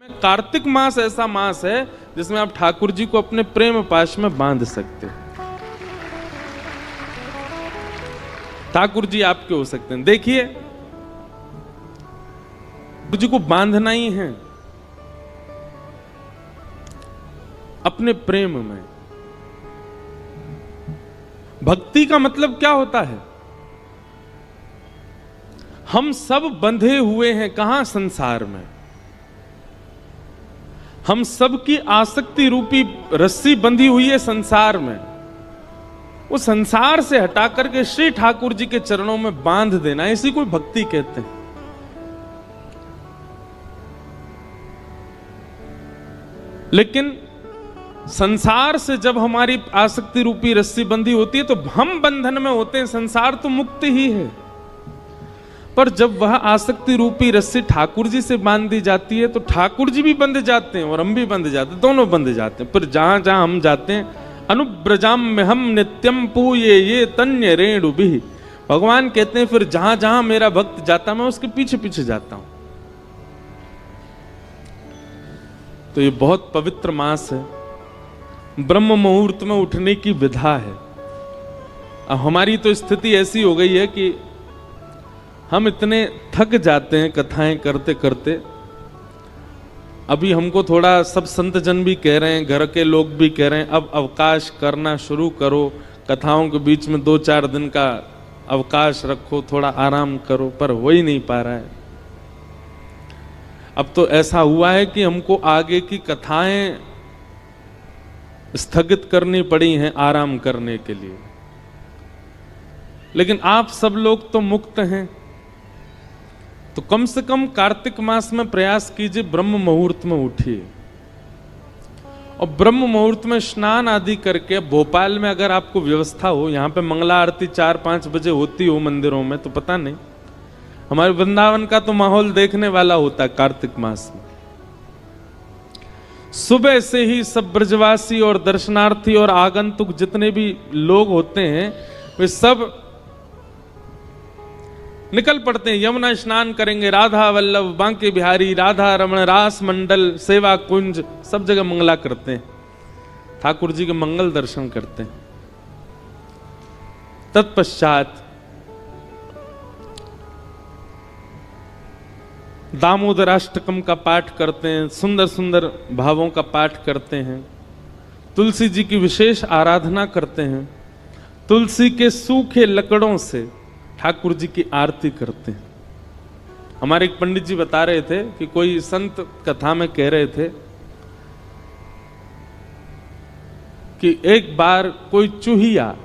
कार्तिक मास ऐसा मास है जिसमें आप ठाकुर जी को अपने प्रेम पाश में बांध सकते हैं। ठाकुर जी आपके हो सकते हैं। देखिए, ठाकुर जी को बांधना ही है अपने प्रेम में। भक्ति का मतलब क्या होता है? हम सब बंधे हुए हैं कहां? संसार में। हम सब की आसक्ति रूपी रस्सी बंधी हुई है संसार में। वो संसार से हटा करके श्री ठाकुर जी के चरणों में बांध देना, इसी को भक्ति कहते हैं। लेकिन संसार से जब हमारी आसक्ति रूपी रस्सी बंधी होती है तो हम बंधन में होते हैं, संसार तो मुक्त ही है। पर जब वह आसक्ति रूपी रस्सी ठाकुर जी से बांध दी जाती है तो ठाकुर जी भी बंध जाते हैं और हम भी बंध जाते हैं, दोनों बंध जाते हैं। पर जहां जहां हम जाते हैं, अनुब्रजाम में हम नित्यम पूये ये तन्य रेणु भी, भगवान कहते हैं फिर जहां जहां मेरा भक्त जाता मैं उसके पीछे पीछे जाता हूं। तो ये बहुत पवित्र मास है, ब्रह्म मुहूर्त में उठने की विधा है। अब हमारी तो स्थिति ऐसी हो गई है कि हम इतने थक जाते हैं कथाएं करते करते। अभी हमको थोड़ा सब संत जन भी कह रहे हैं, घर के लोग भी कह रहे हैं, अब अवकाश करना शुरू करो, कथाओं के बीच में 2-4 दिन का अवकाश रखो, थोड़ा आराम करो, पर हो ही नहीं पा रहा है। अब तो ऐसा हुआ है कि हमको आगे की कथाएं स्थगित करनी पड़ी हैं आराम करने के लिए। लेकिन आप सब लोग तो मुक्त हैं, तो कम से कम कार्तिक मास में प्रयास कीजिए, ब्रह्म मुहूर्त में उठिए और ब्रह्म मुहूर्त में स्नान आदि करके। भोपाल में अगर आपको व्यवस्था हो, यहाँ पे मंगला आरती 4-5 बजे होती हो मंदिरों में, तो पता नहीं, हमारे वृंदावन का तो माहौल देखने वाला होता है कार्तिक मास में। सुबह से ही सब ब्रजवासी और दर्शनार्थी और आगंतुक जितने भी लोग होते हैं वे सब निकल पड़ते हैं, यमुना स्नान करेंगे, राधा वल्लभ, बांके बिहारी, राधा रमण, रास मंडल, सेवा कुंज, सब जगह मंगला करते हैं, ठाकुर जी के मंगल दर्शन करते हैं। तत्पश्चात दामोदराष्टकम का पाठ करते हैं, सुंदर सुंदर भावों का पाठ करते हैं, तुलसी जी की विशेष आराधना करते हैं, तुलसी के सूखे लकड़ों से ठाकुर जी की आरती करते हैं। हमारे एक पंडित जी बता रहे थे कि कोई संत कथा में कह रहे थे कि एक बार कोई चूहिया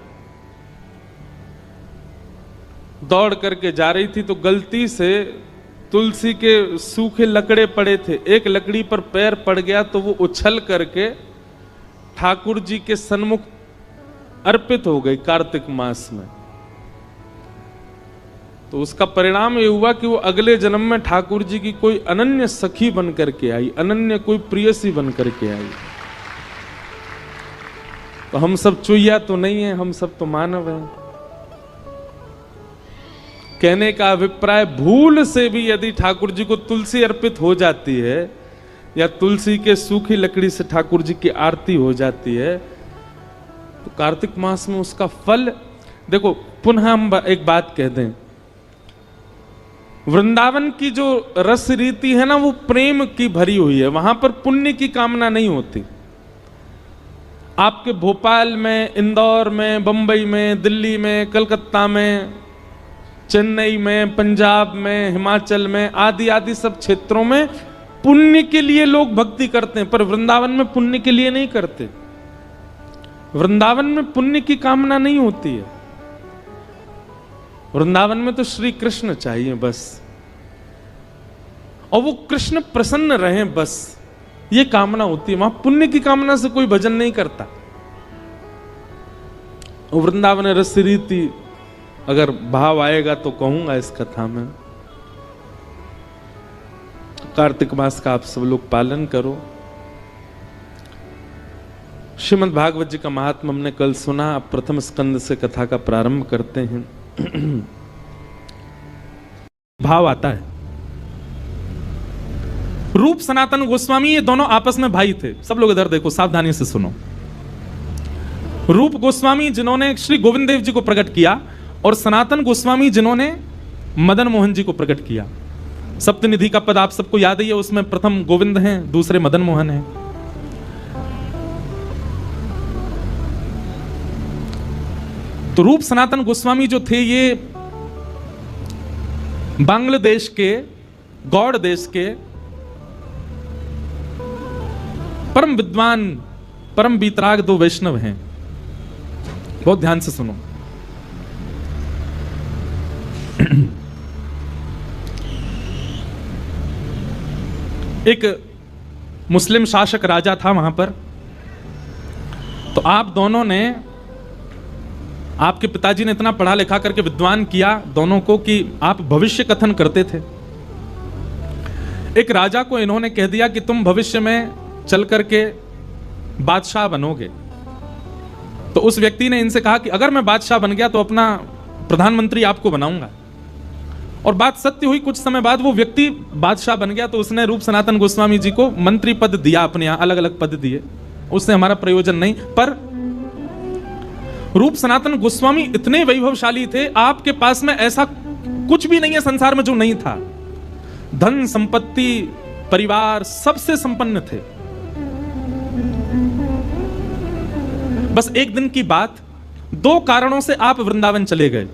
दौड़ करके जा रही थी तो गलती से तुलसी के सूखे लकड़े पड़े थे, एक लकड़ी पर पैर पड़ गया तो वो उछल करके ठाकुर जी के सन्मुख अर्पित हो गई कार्तिक मास में। तो उसका परिणाम ये हुआ कि वो अगले जन्म में ठाकुर जी की कोई अनन्य सखी बन करके आई, अनन्य कोई प्रियसी बन करके आई। तो हम सब चुहिया तो नहीं है, हम सब तो मानव हैं। कहने का अभिप्राय, भूल से भी यदि ठाकुर जी को तुलसी अर्पित हो जाती है या तुलसी के सूखी लकड़ी से ठाकुर जी की आरती हो जाती है तो कार्तिक मास में उसका फल देखो। पुनः हम एक बात कह दें, वृंदावन की जो रस रीति है ना, वो प्रेम की भरी हुई है, वहां पर पुण्य की कामना नहीं होती। आपके भोपाल में, इंदौर में, बंबई में, दिल्ली में, कलकत्ता में, चेन्नई में, पंजाब में, हिमाचल में आदि आदि सब क्षेत्रों में पुण्य के लिए लोग भक्ति करते हैं, पर वृंदावन में पुण्य के लिए नहीं करते। वृंदावन में पुण्य की कामना नहीं होती है। वृंदावन में तो श्री कृष्ण चाहिए बस, और वो कृष्ण प्रसन्न रहे बस, ये कामना होती है। वहां पुण्य की कामना से कोई भजन नहीं करता। वृंदावन रस रीति अगर भाव आएगा तो कहूंगा इस कथा में। कार्तिक मास का आप सब लोग पालन करो। श्रीमद् भागवत जी का महात्मा हमने कल सुना, अब प्रथम स्कंद से कथा का प्रारंभ करते हैं। भाव आता है, रूप सनातन गोस्वामी ये दोनों आपस में भाई थे। सब लोग इधर देखो, सावधानी से सुनो। रूप गोस्वामी जिन्होंने श्री गोविंद देव जी को प्रकट किया, और सनातन गोस्वामी जिन्होंने मदन मोहन जी को प्रकट किया। सप्तनिधि का पद आप सबको याद ही है, उसमें प्रथम गोविंद हैं, दूसरे मदन मोहन हैं। तो रूप सनातन गोस्वामी जो थे ये बांग्लादेश के गौड़ देश के परम विद्वान, परम बीतराग दो वैष्णव हैं। बहुत ध्यान से सुनो। एक मुस्लिम शासक राजा था वहां पर। तो आप दोनों ने, आपके पिताजी ने इतना पढ़ा लिखा करके विद्वान किया दोनों को कि आप भविष्य कथन करते थे। एक राजा को इन्होंने कह दिया कि तुम भविष्य में चल करके बादशाह बनोगे। तो उस व्यक्ति ने इनसे कहा कि अगर मैं बादशाह बन गया तो अपना प्रधानमंत्री आपको बनाऊंगा। और बात सत्य हुई। कुछ समय बाद वो व्यक्ति बादशाह बन गया। तो उसने रूप सनातन गोस्वामी जी को मंत्री पद दिया, अपने यहां अलग अलग पद दिए। उससे हमारा प्रयोजन नहीं। पर रूप सनातन गोस्वामी इतने वैभवशाली थे, आपके पास में ऐसा कुछ भी नहीं है संसार में जो नहीं था। धन संपत्ति परिवार सबसे संपन्न थे। बस एक दिन की बात, दो कारणों से आप वृंदावन चले गए।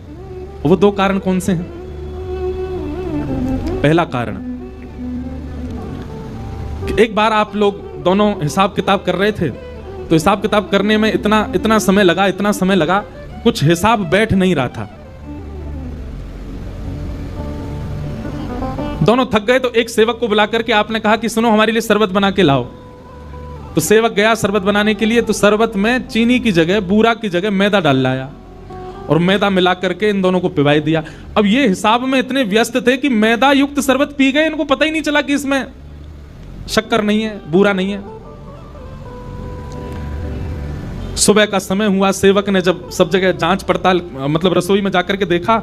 वो दो कारण कौन से हैं? पहला कारण कि एक बार आप लोग दोनों हिसाब किताब कर रहे थे। तो हिसाब किताब करने में इतना समय लगा, कुछ हिसाब बैठ नहीं रहा था। दोनों थक गए। तो एक सेवक को बुला करके आपने कहा कि सुनो, हमारे लिए शरबत बना के लाओ। तो सेवक गया शरबत बनाने के लिए। तो शरबत में चीनी की जगह, बूरा की जगह मैदा डाल लाया और मैदा मिला करके इन दोनों को पिवाई दिया। अब ये हिसाब में इतने व्यस्त थे कि मैदा युक्त शरबत पी गए। इनको पता ही नहीं चला कि इसमें शक्कर नहीं है, बूरा नहीं है। सुबह का समय हुआ। सेवक ने जब सब जगह जांच पड़ताल, मतलब रसोई में जाकर के देखा,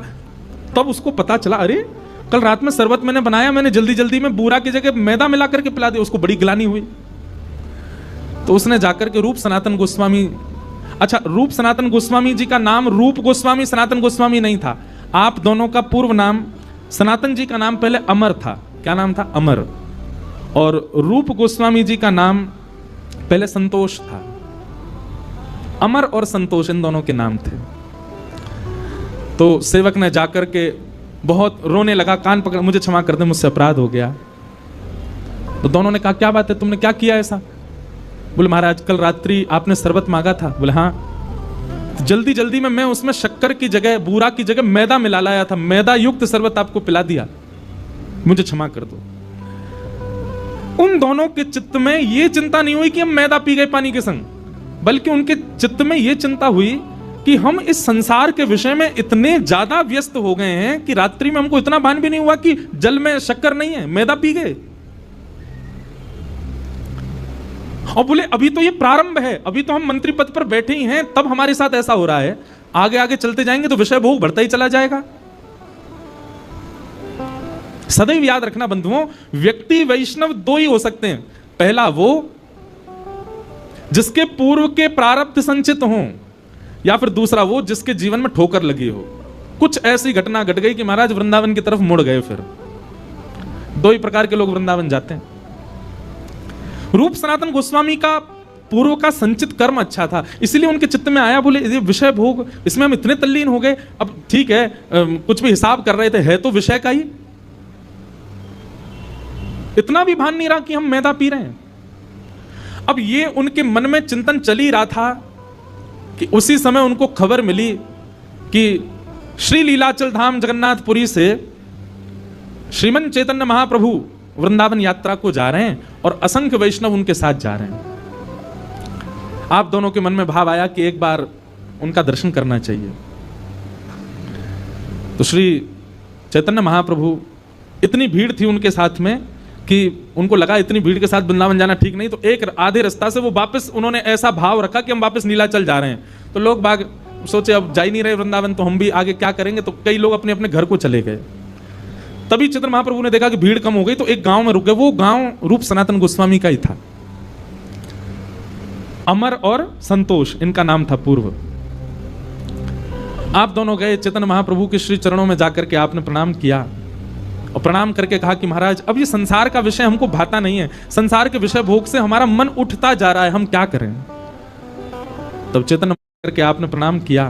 तब उसको पता चला, अरे कल रात में शरबत मैंने बनाया, मैंने जल्दी जल्दी में बूरा की जगह मैदा मिला करके पिला दिया। उसको बड़ी गिलानी हुई। तो उसने जाकर के रूप सनातन गोस्वामी, अच्छा, रूप सनातन गोस्वामी जी का नाम रूप गोस्वामी सनातन गोस्वामी नहीं था। आप दोनों का पूर्व नाम, सनातन जी का नाम पहले अमर था। क्या नाम था? अमर। और रूप गोस्वामी जी का नाम पहले संतोष था। अमर और संतोष इन दोनों के नाम थे। तो सेवक ने जाकर के बहुत रोने लगा, कान पकड़, मुझे क्षमा कर दे, मुझसे अपराध हो गया। तो दोनों ने कहा, क्या बात है, तुमने क्या किया ऐसा? बोले, महाराज कल रात्रि आपने शरबत मांगा था। बोले, हाँ। तो जल्दी जल्दी में मैं उसमें शक्कर की जगह, बूरा की जगह मैदा मिला लाया था। मैदा युक्त शरबत आपको पिला दिया, मुझे क्षमा कर दो। उन दोनों के चित्त में यह चिंता नहीं हुई कि हम मैदा पी गए पानी के संग, बल्कि उनके चित्त में यह चिंता हुई कि हम इस संसार के विषय में इतने ज्यादा व्यस्त हो गए हैं कि रात्रि में हमको इतना भान भी नहीं हुआ कि जल में शक्कर नहीं है, मैदा पी गए। और बोले, अभी तो ये प्रारंभ है, अभी तो हम मंत्री पद पर बैठे ही हैं, तब हमारे साथ ऐसा हो रहा है। आगे आगे चलते जाएंगे तो विषय भोग बढ़ता ही चला जाएगा। सदैव याद रखना बंधुओं, व्यक्ति वैष्णव दो ही हो सकते हैं। पहला वो जिसके पूर्व के प्रारब्ध संचित हों, या फिर दूसरा वो जिसके जीवन में ठोकर लगी हो। कुछ ऐसी घटना घट गई कि महाराज वृंदावन की तरफ मुड़ गए। फिर दो ही प्रकार के लोग वृंदावन जाते हैं। रूप सनातन गोस्वामी का पूर्व का संचित कर्म अच्छा था, इसलिए उनके चित्त में आया, बोले ये विषय भोग, इसमें हम इतने तल्लीन हो गए। अब ठीक है, कुछ भी हिसाब कर रहे थे, है तो विषय का ही, इतना भी भान नहीं रहा कि हम मैदा पी रहे हैं। अब ये उनके मन में चिंतन चल ही रहा था कि उसी समय उनको खबर मिली कि श्री लीलाचल धाम जगन्नाथपुरी से श्रीमन चैतन्य महाप्रभु वृंदावन यात्रा को जा रहे हैं और असंख्य वैष्णव उनके साथ जा रहे हैं। आप दोनों के मन में भाव आया कि एक बार उनका दर्शन करना चाहिए। तो श्री चैतन्य महाप्रभु, इतनी भीड़ थी उनके साथ में कि उनको लगा इतनी भीड़ के साथ वृंदावन जाना ठीक नहीं। तो एक आधे रास्ता से वो वापस, उन्होंने ऐसा भाव रखा कि हम वापस नीलाचल जा रहे हैं। तो लोग बाग सोचे अब जा ही नहीं रहे वृंदावन, तो हम भी आगे क्या करेंगे। तो कई लोग अपने अपने घर को चले गए। तभी चैतन्य महाप्रभु ने देखा कि भीड़ कम हो गई तो एक गांव में रुक गए। वो गांव रूप सनातन गोस्वामी का ही था। अमर और संतोष इनका नाम था पूर्व। आप दोनों गए चैतन्य महाप्रभु के श्री चरणों में जाकर के आपने प्रणाम किया और प्रणाम करके कहा कि महाराज अब ये संसार का विषय हमको भाता नहीं है, संसार के विषय भोग से हमारा मन उठता जा रहा है, हम क्या करें। तब चैतन्य करके आपने प्रणाम किया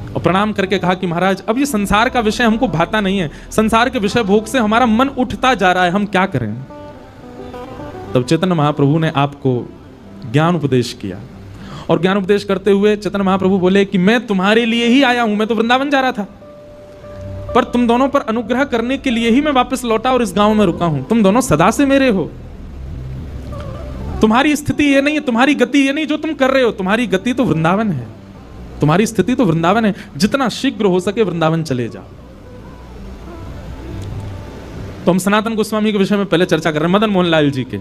और प्रणाम करके कहा कि महाराज अब ये संसार का विषय हमको भाता नहीं है, संसार के विषय भोग से हमारा मन उठता जा रहा है, हम क्या करें। तब चैतन्य महाप्रभु ने आपको ज्ञान उपदेश किया और ज्ञान उपदेश करते हुए चैतन्य महाप्रभु बोले कि मैं तुम्हारे लिए ही आया हूं, मैं तो वृंदावन जा रहा था, पर तुम दोनों पर अनुग्रह करने के लिए ही मैं वापस लौटा और इस गांव में रुका हूं। तुम दोनों सदा से मेरे हो, तुम्हारी स्थिति ये नहीं है, तुम्हारी गति ये नहीं जो तुम कर रहे हो, तुम्हारी गति तो वृंदावन है, तुम्हारी स्थिति तो वृंदावन है। जितना शीघ्र हो सके वृंदावन चले जाओ। तो हम सनातन गोस्वामी के विषय में पहले चर्चा कर रहे हैं, मदन मोहन लाल जी के।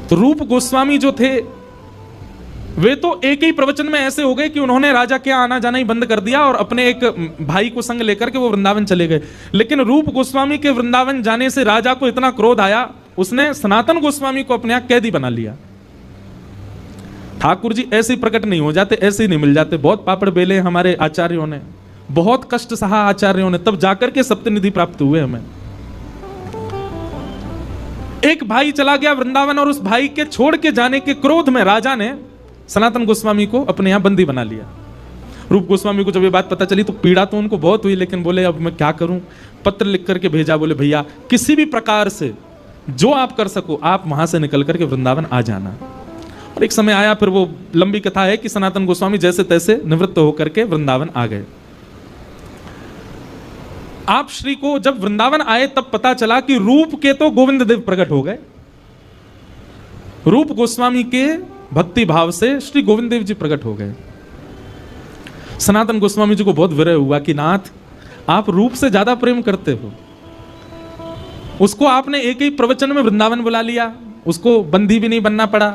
तो रूप गोस्वामी जो थे वे तो एक ही प्रवचन में ऐसे हो गए कि उन्होंने राजा के आना जाना ही बंद कर दिया और अपने एक भाई को संग लेकर के वो वृंदावन चले गए। लेकिन रूप गोस्वामी के वृंदावन जाने से राजा को इतना क्रोध आया, उसने सनातन गोस्वामी को अपने यहां कैदी बना लिया। ठाकुर जी ऐसे ही प्रकट नहीं हो जाते, ऐसे ही नहीं मिल जाते। बहुत पापड़ बेले हमारे आचार्यों ने, बहुत कष्ट सहा आचार्यों ने, तब जाकर के सप्तनिधि प्राप्त हुए हमें। एक भाई चला गया वृंदावन और उस भाई के छोड़ के जाने के क्रोध में राजा ने सनातन गोस्वामी को अपने यहां बंदी बना लिया। रूप गोस्वामी को जब ये बात पता चली तो पीड़ा तो उनको बहुत हुई, लेकिन बोले अब मैं क्या करूं। पत्र लिख करके भेजा, बोले भैया किसी भी प्रकार से जो आप कर सको आप वहां से निकल करके वृंदावन आ जाना। और एक समय आया, फिर वो लंबी कथा है कि सनातन गोस्वामी जैसे तैसे निवृत्त होकर के वृंदावन आ गए। आप श्री को जब वृंदावन आए तब पता चला कि रूप के तो गोविंद देव प्रकट हो गए, रूप गोस्वामी के भक्ति भाव से श्री गोविंद देव जी प्रकट हो गए। सनातन गोस्वामी जी को बहुत विरह हुआ कि नाथ आप रूप से ज्यादा प्रेम करते हो। उसको आपने एक ही प्रवचन में वृंदावन बुला लिया, उसको बंदी भी नहीं बनना पड़ा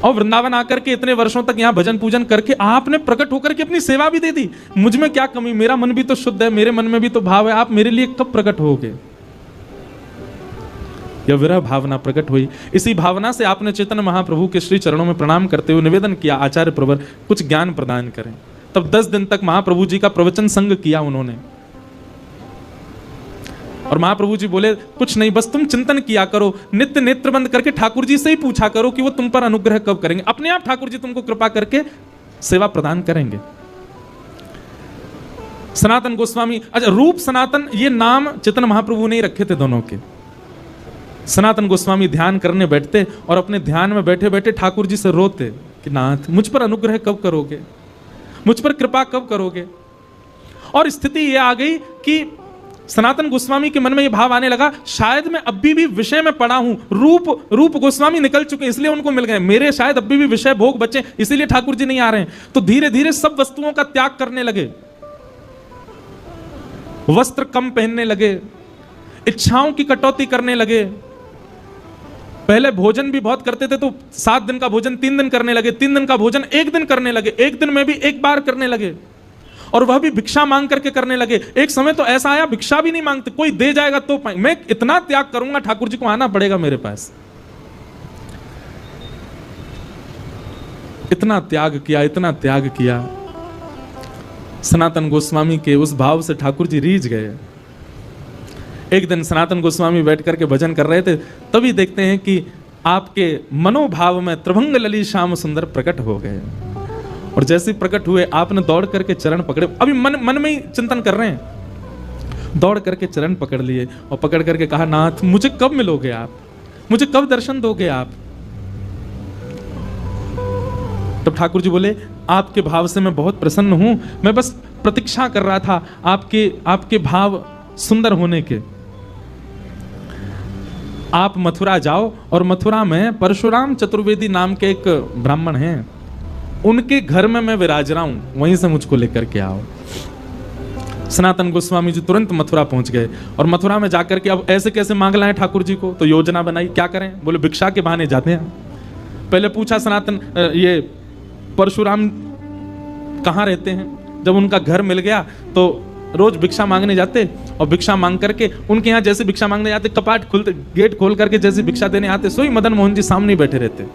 और वृंदावन आकर के इतने वर्षों तक यहां भजन पूजन करके आपने प्रकट होकर के अपनी सेवा भी दे दी। मुझ में क्या कमी, मेरा मन भी तो शुद्ध है, मेरे मन में भी तो भाव है, आप मेरे लिए कब प्रकट होगे। यह विरह भावना प्रकट हुई। इसी भावना से आपने चैतन्य महाप्रभु के श्री चरणों में प्रणाम करते हुए निवेदन किया आचार्य प्रवर कुछ ज्ञान प्रदान करें। तब 10 दिन तक महाप्रभु जी का प्रवचन संग किया उन्होंने और महाप्रभु जी बोले कुछ नहीं, बस तुम चिंतन किया करो, नित्य नेत्र बंद करके ठाकुर जी से ही पूछा करो कि वो तुम पर अनुग्रह कब करेंगे, अपने आप ठाकुर जी तुमको कृपा करके सेवा प्रदान करेंगे। सनातन गोस्वामी, अच्छा रूप सनातन ये नाम चैतन्य महाप्रभु ने ही रखे थे दोनों के। सनातन गोस्वामी ध्यान करने बैठते और अपने ध्यान में बैठे बैठे ठाकुर जी से रोते कि नाथ मुझ पर अनुग्रह कब करोगे, मुझ पर कृपा कब करोगे। और स्थिति ये आ गई कि सनातन गोस्वामी के मन में ये भाव आने लगा शायद मैं अभी भी विषय में पड़ा हूं, रूप गोस्वामी निकल चुके इसलिए उनको मिल गए, मेरे शायद अभी भी विषय भोग बचे इसीलिए ठाकुर जी नहीं आ रहे हैं। तो धीरे धीरे सब वस्तुओं का त्याग करने लगे, वस्त्र कम पहनने लगे, इच्छाओं की कटौती करने लगे। पहले भोजन भी बहुत करते थे तो 7 दिन का भोजन 3 दिन करने लगे, 3 दिन का भोजन 1 दिन करने लगे, 1 दिन में भी 1 बार करने लगे और वह भी भिक्षा मांग करके करने लगे। एक समय तो ऐसा आया भिक्षा भी नहीं मांगते, कोई दे जाएगा तो मैं इतना त्याग करूंगा ठाकुर जी को आना पड़ेगा मेरे पास। इतना त्याग किया, इतना त्याग किया। सनातन गोस्वामी के उस भाव से ठाकुर जी रीझ गए। एक दिन सनातन गोस्वामी बैठ करके भजन कर रहे थे, तभी देखते हैं कि आपके मनोभाव में त्रिभंग लली श्याम सुंदर प्रकट हो गए और जैसे प्रकट हुए आपने दौड़ करके चरण पकड़े। अभी मन में ही चिंतन कर रहे हैं, दौड़ करके चरण पकड़ लिए और पकड़ करके कहा नाथ मुझे कब मिलोगे आप, मुझे कब दर्शन दोगे आप। तब ठाकुर जी बोले आपके भाव से मैं बहुत प्रसन्न हूं, मैं बस प्रतीक्षा कर रहा था आपके भाव सुंदर होने के। आप मथुरा जाओ और मथुरा में परशुराम चतुर्वेदी नाम के एक ब्राह्मण हैं, उनके घर में मैं विराज रहा हूं, वहीं से मुझको लेकर के आओ। सनातन गोस्वामी जी तुरंत मथुरा पहुंच गए और मथुरा में जाकर के अब ऐसे कैसे मांग लाए ठाकुर जी को, तो योजना बनाई क्या करें। बोले भिक्षा के बहाने जाते हैं। पहले पूछा सनातन ये परशुराम कहाँ रहते हैं, जब उनका घर मिल गया तो रोज भिक्षा मांगने जाते और भिक्षा मांग करके उनके यहाँ जैसे भिक्षा मांगने जाते, कपाट खुलते, गेट खोल करके जैसे भिक्षा देने आते, सोई मदन मोहन जी सामने बैठे रहते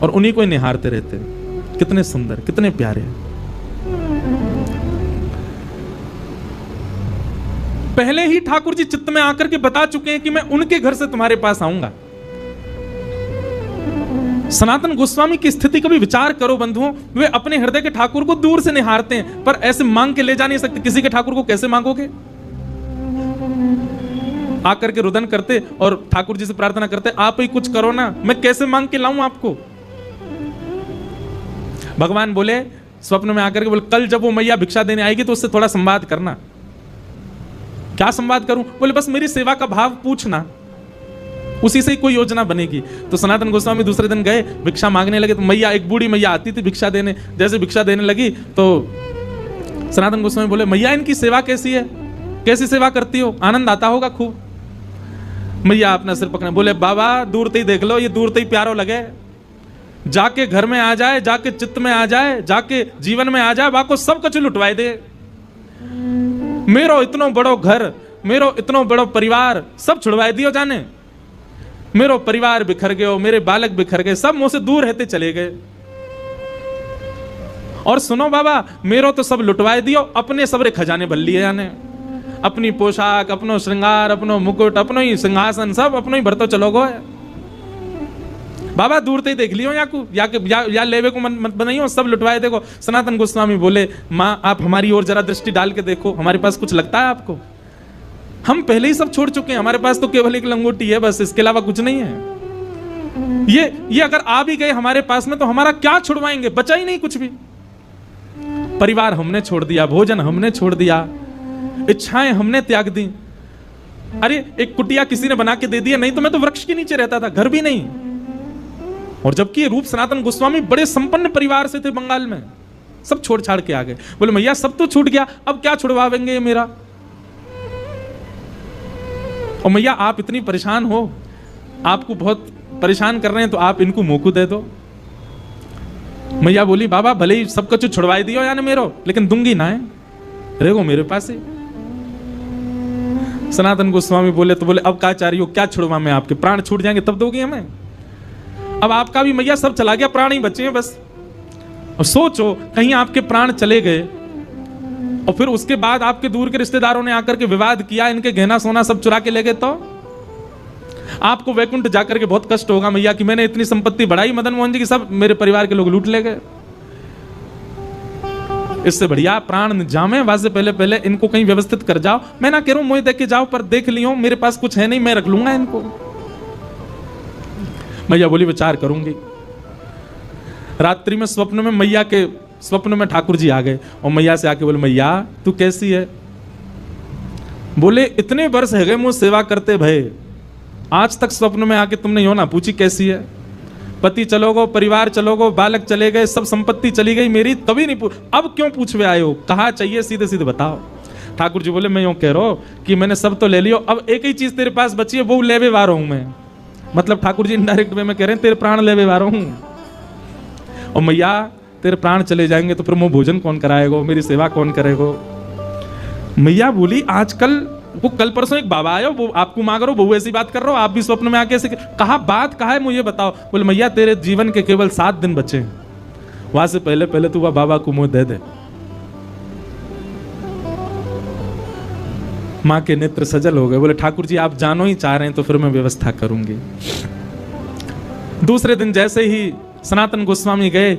और उन्हीं को ही निहारते रहते। कितने सुंदर, कितने प्यारे। पहले ही ठाकुर जी चित्त में आकर के बता चुके हैं कि मैं उनके घर से तुम्हारे पास आऊंगा। सनातन गोस्वामी की स्थिति का भी विचार करो बंधुओं, वे अपने हृदय के ठाकुर को दूर से निहारते हैं, पर ऐसे मांग के ले जा नहीं सकते। किसी के ठाकुर को कैसे मांगोगे? आकर के रुदन करते और ठाकुर जी से प्रार्थना करते, आप ही कुछ करो ना, मैं कैसे मांग के लाऊं आपको? भगवान बोले स्वप्न में आकर के, बोले कल जब वो मैया भिक्षा देने आएगी तो उससे थोड़ा संवाद करना। क्या संवाद करूं? बोले बस मेरी सेवा का भाव पूछना, उसी से ही कोई योजना बनेगी। तो सनातन गोस्वामी दूसरे दिन गए, भिक्षा मांगने लगे। तो मैया, एक बूढ़ी मैया आती थी भिक्षा देने, जैसे भिक्षा देने लगी तो सनातन गोस्वामी बोले, मैया इनकी सेवा कैसी है, कैसी सेवा करती हो, आनंद आता होगा खूब। मैया अपना सिर पकड़े, बोले बाबा दूर से ही देख लो, ये दूर से ही प्यारो लगे, जाके घर में आ जाए, जाके चित्त में आ जाए, जाके जीवन में आ जाए, बाको सब कुछ लुटवाए दे। मेरो इतनो बड़ो घर, मेरो इतनो बड़ो परिवार सब छुड़वाए दियो जाने। मेरो परिवार बिखर गयो, मेरे बालक बिखर गए, सब मुझसे दूर रहते चले गए। और सुनो बाबा, मेरो तो सब लुटवाए दियो, अपने सबरे खजाने भर लिए जाने, अपनी पोशाक, अपनो श्रृंगार, अपनो मुकुट, अपनो ही सिंहासन, सब अपनो ही भरतो चलो गो। बाबा दूर से देख लियो या लेवे को मत बनाइयो, सब लुटवाए देखो। सनातन गोस्वामी बोले, माँ आप हमारी ओर जरा दृष्टि डाल के देखो, हमारे पास कुछ लगता है आपको? हम पहले ही सब छोड़ चुके हैं, हमारे पास तो केवल एक लंगोटी है बस, इसके अलावा कुछ नहीं है। ये अगर आ भी गए हमारे पास में तो हमारा क्या छुड़वाएंगे? बचा ही नहीं कुछ भी। परिवार हमने छोड़ दिया, भोजन हमने छोड़ दिया, इच्छाएं हमने त्याग दी। अरे एक कुटिया किसी ने बना के दे दिया, नहीं तो मैं तो वृक्ष के नीचे रहता था, घर भी नहीं। और जबकि ये रूप सनातन गोस्वामी बड़े संपन्न परिवार से थे बंगाल में, सब छोड़ छाड़ के आ गए। बोले मैया सब तो छूट गया, अब क्या छुड़वावेंगे ये मेरा? और मैया आप इतनी परेशान हो, आपको बहुत परेशान कर रहे हैं, तो आप इनको मोकू दे दो। मैया बोली बाबा भले ही सब कुछ छुड़वाई दियो यानी मेरो, लेकिन दूंगी ना है, रहेगो मेरे पास ही। सनातन गोस्वामी बोले तो बोले अब क्या चाह रही हो, क्या छुड़वा मैं आपके? प्राण छूट जाएंगे तब दोगी हमें? अब आपका भी मैया सब चला गया, प्राण ही बचे हैं बस। और सोचो कहीं आपके प्राण चले गए और फिर उसके बाद आपके दूर के रिश्तेदारों ने आकर के विवाद किया, इनके गहना सोना सब चुरा के ले गए, तो आपको वैकुंठ जाकर के बहुत कष्ट होगा मैया कि मैंने इतनी संपत्ति बढ़ाई मदन मोहन जी की, सब मेरे परिवार के लोग लूट ले गए। इससे बढ़िया प्राण जामे वासे पहले पहले इनको कहीं व्यवस्थित कर जाओ। मैं ना कह रहा हूं मुझे देख के जाओ, पर देख लियो मेरे पास कुछ है नहीं, मैं रख लूंगा इनको। मैया बोली विचार करूंगी। रात्रि में स्वप्न में मैया के स्वप्न में ठाकुर जी आ गए और मैया से आके बोले मैया तू कैसी है? बोले इतने वर्ष है गए मुझे सेवा करते भय, आज तक स्वप्न में आके तुमने यो ना पूछी कैसी है? पति चलो गो, परिवार चलो गो, बालक चले गए, सब संपत्ति चली गई मेरी, तभी नहीं अब क्यों पूछवे आए हो? कहा चाहिए सीधे सीधे बताओ। ठाकुर जी बोले मैं यूं कह रहा हूं कि मैंने सब तो ले लियो, अब एक ही चीज तेरे पास बची है, वो लेवे वार हूं मैं। मतलब ठाकुर जी इनडायरेक्ट वे में कह रहे हैं तेरे प्राण लेवे वार हूं। और मैया तेरे प्राण चले जाएंगे तो फिर मुझे भोजन कौन कराएगा, मेरी सेवा कौन करेगा? मैया बोली आजकल वो कल परसों एक बाबा आयो, वो आपको मांग रहे हो, वो ऐसी बात कर रहे हो, आप भी स्वप्न में आके ऐसे कहा बात कहा है मुझे बताओ। बोले मैया तेरे जीवन के केवल 7 दिन बचे हैं, वहां से पहले पहले तू वह बाबा को मुंह दे दे। मां के नेत्र सजल हो गए। बोले ठाकुर जी आप जानो ही चाह रहे हैं तो फिर मैं व्यवस्था करूंगी। दूसरे दिन जैसे ही सनातन गोस्वामी गए,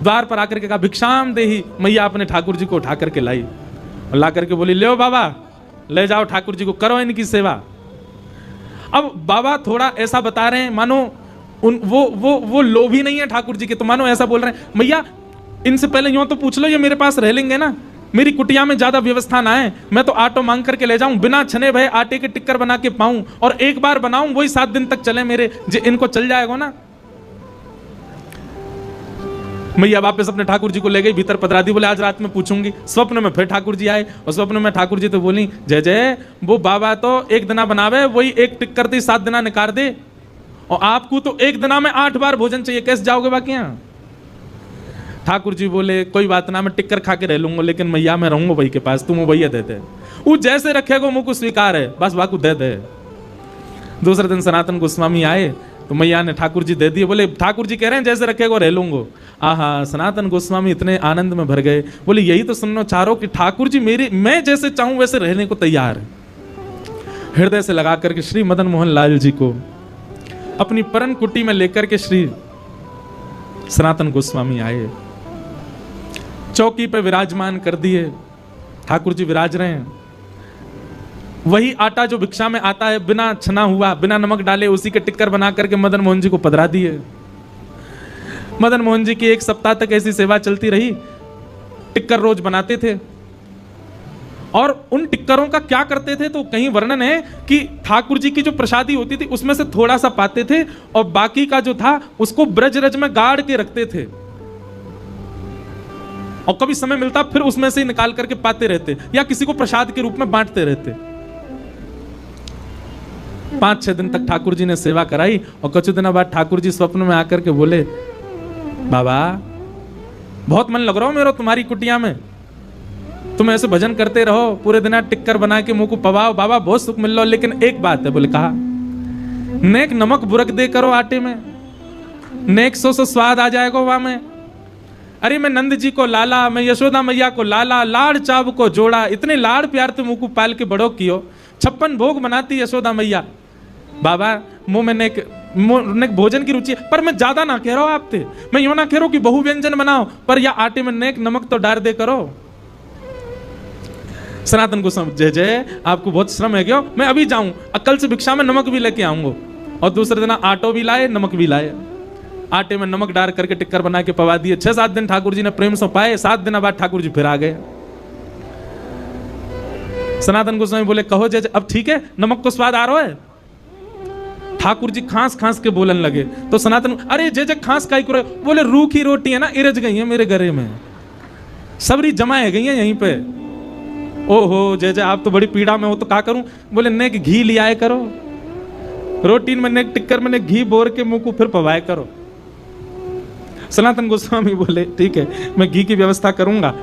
द्वार पर आकर के कहा भिक्षाम देही। मैया अपने ठाकुर जी को उठा करके लाई और ला करके बोली ले बाबा ले जाओ ठाकुर जी को, करो इनकी सेवा। अब बाबा थोड़ा ऐसा बता रहे हैं मानो वो लोभी नहीं है ठाकुर जी के, तो मानो ऐसा बोल रहे हैं मैया इनसे पहले यूं तो पूछ लो ये मेरे पास रह लेंगे ना, मेरी कुटिया में ज्यादा व्यवस्था ना है, मैं तो आटो मांग करके ले जाऊं, बिना छने भय आटे के टिक्कर बना के पाऊं, और एक बार बनाऊं वही 7 दिन तक चले मेरे, इनको चल जाएगा ना। मैया वापस अपने ठाकुर जी को ले गई, भीतर पधरा दी। बोले आज रात में पूछूंगी। स्वप्न में फिर ठाकुर जी आए और स्वप्न में ठाकुर जी तो बोली जय जय वो बाबा तो एक दिना बनावे, वही एक टिक्कर दी 7 दिना निकाल दे, और आपको तो एक दिना में 8 बार भोजन चाहिए, कैसे जाओगे बाकी यहाँ? ठाकुर जी बोले कोई बात ना, मैं टिक्कर खा के रह लूंगा, लेकिन मैया मैं रहूंगा भाई के पास, तुम भैया दे दे। वो जैसे रखेगा मुझको स्वीकार है, बस बाकू दे दे। दूसरे दिन सनातन गोस्वामी आए तो मैया ने ठाकुर जी दे दिए। बोले ठाकुर जी कह रहे हैं जैसे रखेगा रह लूंगा। आहा, सनातन गोस्वामी इतने आनंद में भर गए। बोले यही तो सुनना चाह रहा हूं कि ठाकुर जी मैं जैसे चाहूं वैसे रहने को तैयार है। हृदय से लगा करके श्री मदन मोहन लाल जी को अपनी परम कुटी में लेकर के श्री सनातन गोस्वामी आए, चौकी पे विराजमान कर दिए। ठाकुर जी विराज रहे हैं। वही आटा जो भिक्षा में आता है, बिना छना हुआ, बिना नमक डाले, उसी के टिक्कर बना करके मदन मोहन जी को पधरा दिए। मदन मोहन जी की 1 सप्ताह तक ऐसी सेवा चलती रही। टिक्कर रोज बनाते थे और उन टिक्करों का क्या करते थे तो कहीं वर्णन है कि ठाकुर जी की जो प्रसादी होती थी उसमें से थोड़ा सा पाते थे और बाकी का जो था उसको ब्रजरज में गाड़ के रखते थे और कभी समय मिलता फिर उसमें से निकाल करके पाते रहते या किसी को प्रसाद के रूप में बांटते रहते। 5-6 दिन तक ठाकुर जी ने सेवा कराई और कुछ दिनों बाद ठाकुर जी स्वप्न में आकर के बोले, बाबा बहुत मन लग रहा हो मेरा तुम्हारी कुटिया में, तुम ऐसे भजन करते रहो, पूरे दिन टिक्कर बना के मुंह को पवाओ, बाबा बहुत सुख मिल रहा, लेकिन एक बात है। बोले कहा, नेक नमक बुरक दे करो आटे में, नेक सो स्वाद आ जाएगा वहां में। अरे मैं नंद जी को लाला, मैं यशोदा मैया को लाला, लाड़ चाव को जोड़ा, इतने लाड़ प्यार तो मुंह को पाल के बड़ो कियो, 56 भोग बनाती यशोदा मैया। बाबा मुंह में नेक भोजन की रुचि है, पर मैं ज्यादा ना कह रहा हूं आपसे, मैं यूं ना कह रहा हूं कि बहु व्यंजन बनाओ, पर या आटे में नेक नमक तो डाल दे करो। सनातन गोस्वामी जय जय, आपको बहुत श्रम है क्यों, मैं अभी जाऊं, कल से भिक्षा में नमक भी लेके आऊंगा। और दूसरे दिन आटो भी लाए, नमक भी लाए, आटे में नमक डाल करके टिक्कर बना के पवा दिए। 6-7 दिन ठाकुर जी ने प्रेम से पाए। 7 दिन बाद ठाकुर जी फिर आ गए। सनातन गोस्वामी बोले कहो जय जय, अब ठीक है, नमक को स्वाद आ रहा है। ठाकुर जी खांस खांस के बोलन लगे तो सनातन, अरे जय जय खांस काई करे, बोले रूखी रोटी है ना, इरज गई है मेरे गले में, सबरी जमाए गई है यहीं पे। ओहो जय जय, आप तो बड़ी पीड़ा में हो, तो क्या करूं। बोले नेक घी ले आए करो, रोटी में नेक टिक्कर में नेक घी बोर के मुंह को फिर पवाए करो। सनातन गोस्वामी बोले ठीक है, मैं घी की व्यवस्था करूंगा।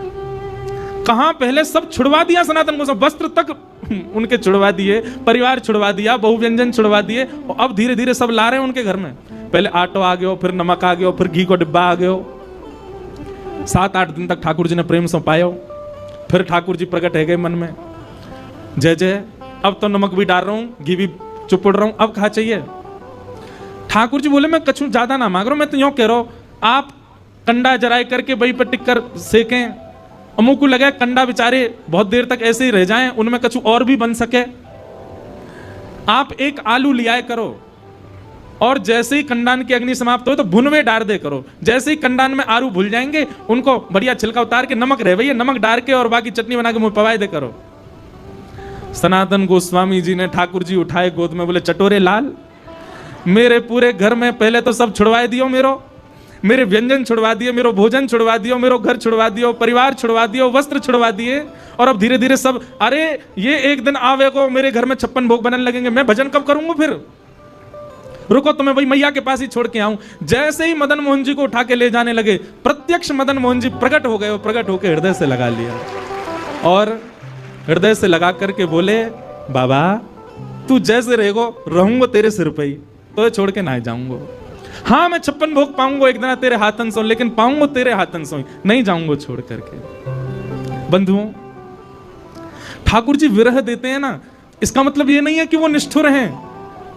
कहां पहले सब छुड़वा दिया सनातन गोस्वामी, वस्त्र तक उनके छुड़वा दिए, परिवार छुड़वा दिया, बहु व्यंजन छुड़वा दिए, और अब धीरे धीरे सब ला रहे हैं उनके घर में। पहले आटो आ गयो, फिर नमक आ गयो, फिर घी को डिब्बा आ गयो। 7-8 दिन तक ठाकुर जी ने प्रेम से पायो। फिर ठाकुर जी प्रकट है गए मन में, जय जय, अब तो नमक भी डाल रहा हूं, घी भी चुपड़ रहा हूं, अब कहा चाहिए। ठाकुर जी बोले मैं कछु ज्यादा ना मांग रहा हूं, मैं तो यूं कह रहा हूं आप कंडा जराए करके वहीं पर टिक्कर सेकें, मुंह को लगे कंडा बेचारे बहुत देर तक ऐसे ही रह जाएं, उनमें कछु और भी बन सके। आप एक आलू लियाए करो और जैसे ही कंडान की अग्नि समाप्त हो तो भुनवे डाल दे करो। जैसे ही कंडान में आलू भूल जाएंगे, उनको बढ़िया छिलका उतार के नमक रह भैया, नमक डाल के और बाकी चटनी बना के मुंह पवाए दे करो। सनातन गोस्वामी जी ने ठाकुर जी उठाए गोद में, बोले चटोरे लाल, मेरे पूरे घर में पहले तो सब छुड़वाए दियो, मेरे व्यंजन छुड़वा दिए, मेरो भोजन छुड़वा दियो, मेरो घर छुड़वा दियो, परिवार छुड़वा दियो, वस्त्र छुड़वा दिए, और अब धीरे धीरे सब, अरे ये एक दिन आवे को मेरे घर में 56 भोग बनने लगेंगे, मैं भजन कब करूंगा फिर, रुको तो मैं वही मैया के पास ही छोड़ के आऊं। जैसे ही मदन मोहन जी को उठा के ले जाने लगे, प्रत्यक्ष मदन मोहन जी प्रकट हो गए, प्रकट होकर हृदय से लगा लिया और हृदय से लगा करके बोले, बाबा तू जैसे रहेगो रहूंगा तेरे सिर पे ही, तो छोड़ के ना जाऊंगा। हाँ मैं 56 भोग पाऊंगा एक दिन तेरे हाथन सो, लेकिन पाऊंगा तेरे हाथन सो, नहीं जाऊंगा छोड़ करके। बंधुओं, ठाकुर जी विरह देते हैं ना, इसका मतलब ये नहीं है कि वो निष्ठुर हैं।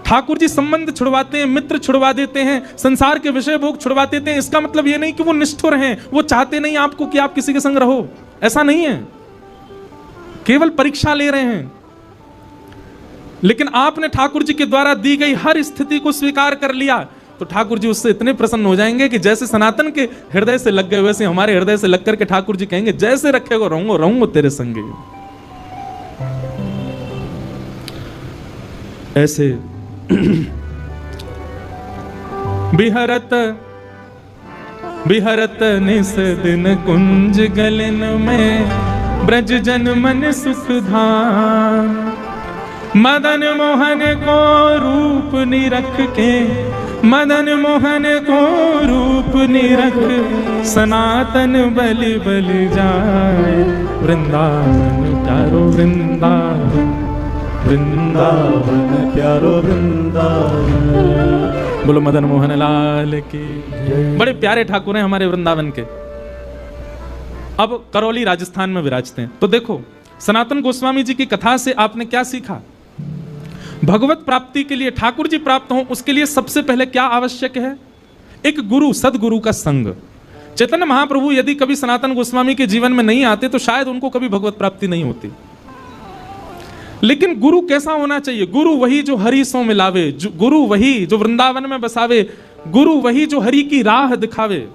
ठाकुर जी संबंध छुड़वाते हैं, मित्र छुड़वा देते हैं, संसार के विषय भोग छुड़वा देते हैं, इसका मतलब ये नहीं कि वो निष्ठुर हैं। वो चाहते नहीं आपको कि आप किसी के संग रहो, ऐसा नहीं है, केवल परीक्षा ले रहे हैं। लेकिन आपने ठाकुर जी के द्वारा दी गई हर स्थिति को स्वीकार कर लिया तो ठाकुर जी उससे इतने प्रसन्न हो जाएंगे कि जैसे सनातन के हृदय से लग गए वैसे हमारे हृदय से लग करके ठाकुर जी कहेंगे, जैसे रखेगो रहूंगा तेरे संगे। ऐसे बिहरत निस दिन कुंज गलन में, ब्रज जन मन सुख धाम, मदन मोहन को रूप निरख के, मदन मोहन को रूप निरख सनातन बलि बलि जाए। वृंदावन प्यारो वृंदावन, वृंदावन प्यारो वृंदावन। बोलो मदन मोहन लाल की। बड़े प्यारे ठाकुर हैं हमारे वृंदावन के। अब करौली राजस्थान में विराजते हैं। तो देखो सनातन गोस्वामी जी की कथा से आपने क्या सीखा? भगवत प्राप्ति के लिए, ठाकुर जी प्राप्त हों उसके लिए सबसे पहले क्या आवश्यक है? एक गुरु, सदगुरु का संग। चैतन्य महाप्रभु यदि कभी सनातन गोस्वामी के जीवन में नहीं आते तो शायद उनको कभी भगवत प्राप्ति नहीं होती। लेकिन गुरु कैसा होना चाहिए? गुरु वही जो हरि सो मिलावे, गुरु वही जो वृंदावन में बसावे, गुरु वही जो हरि की राह दिखावे,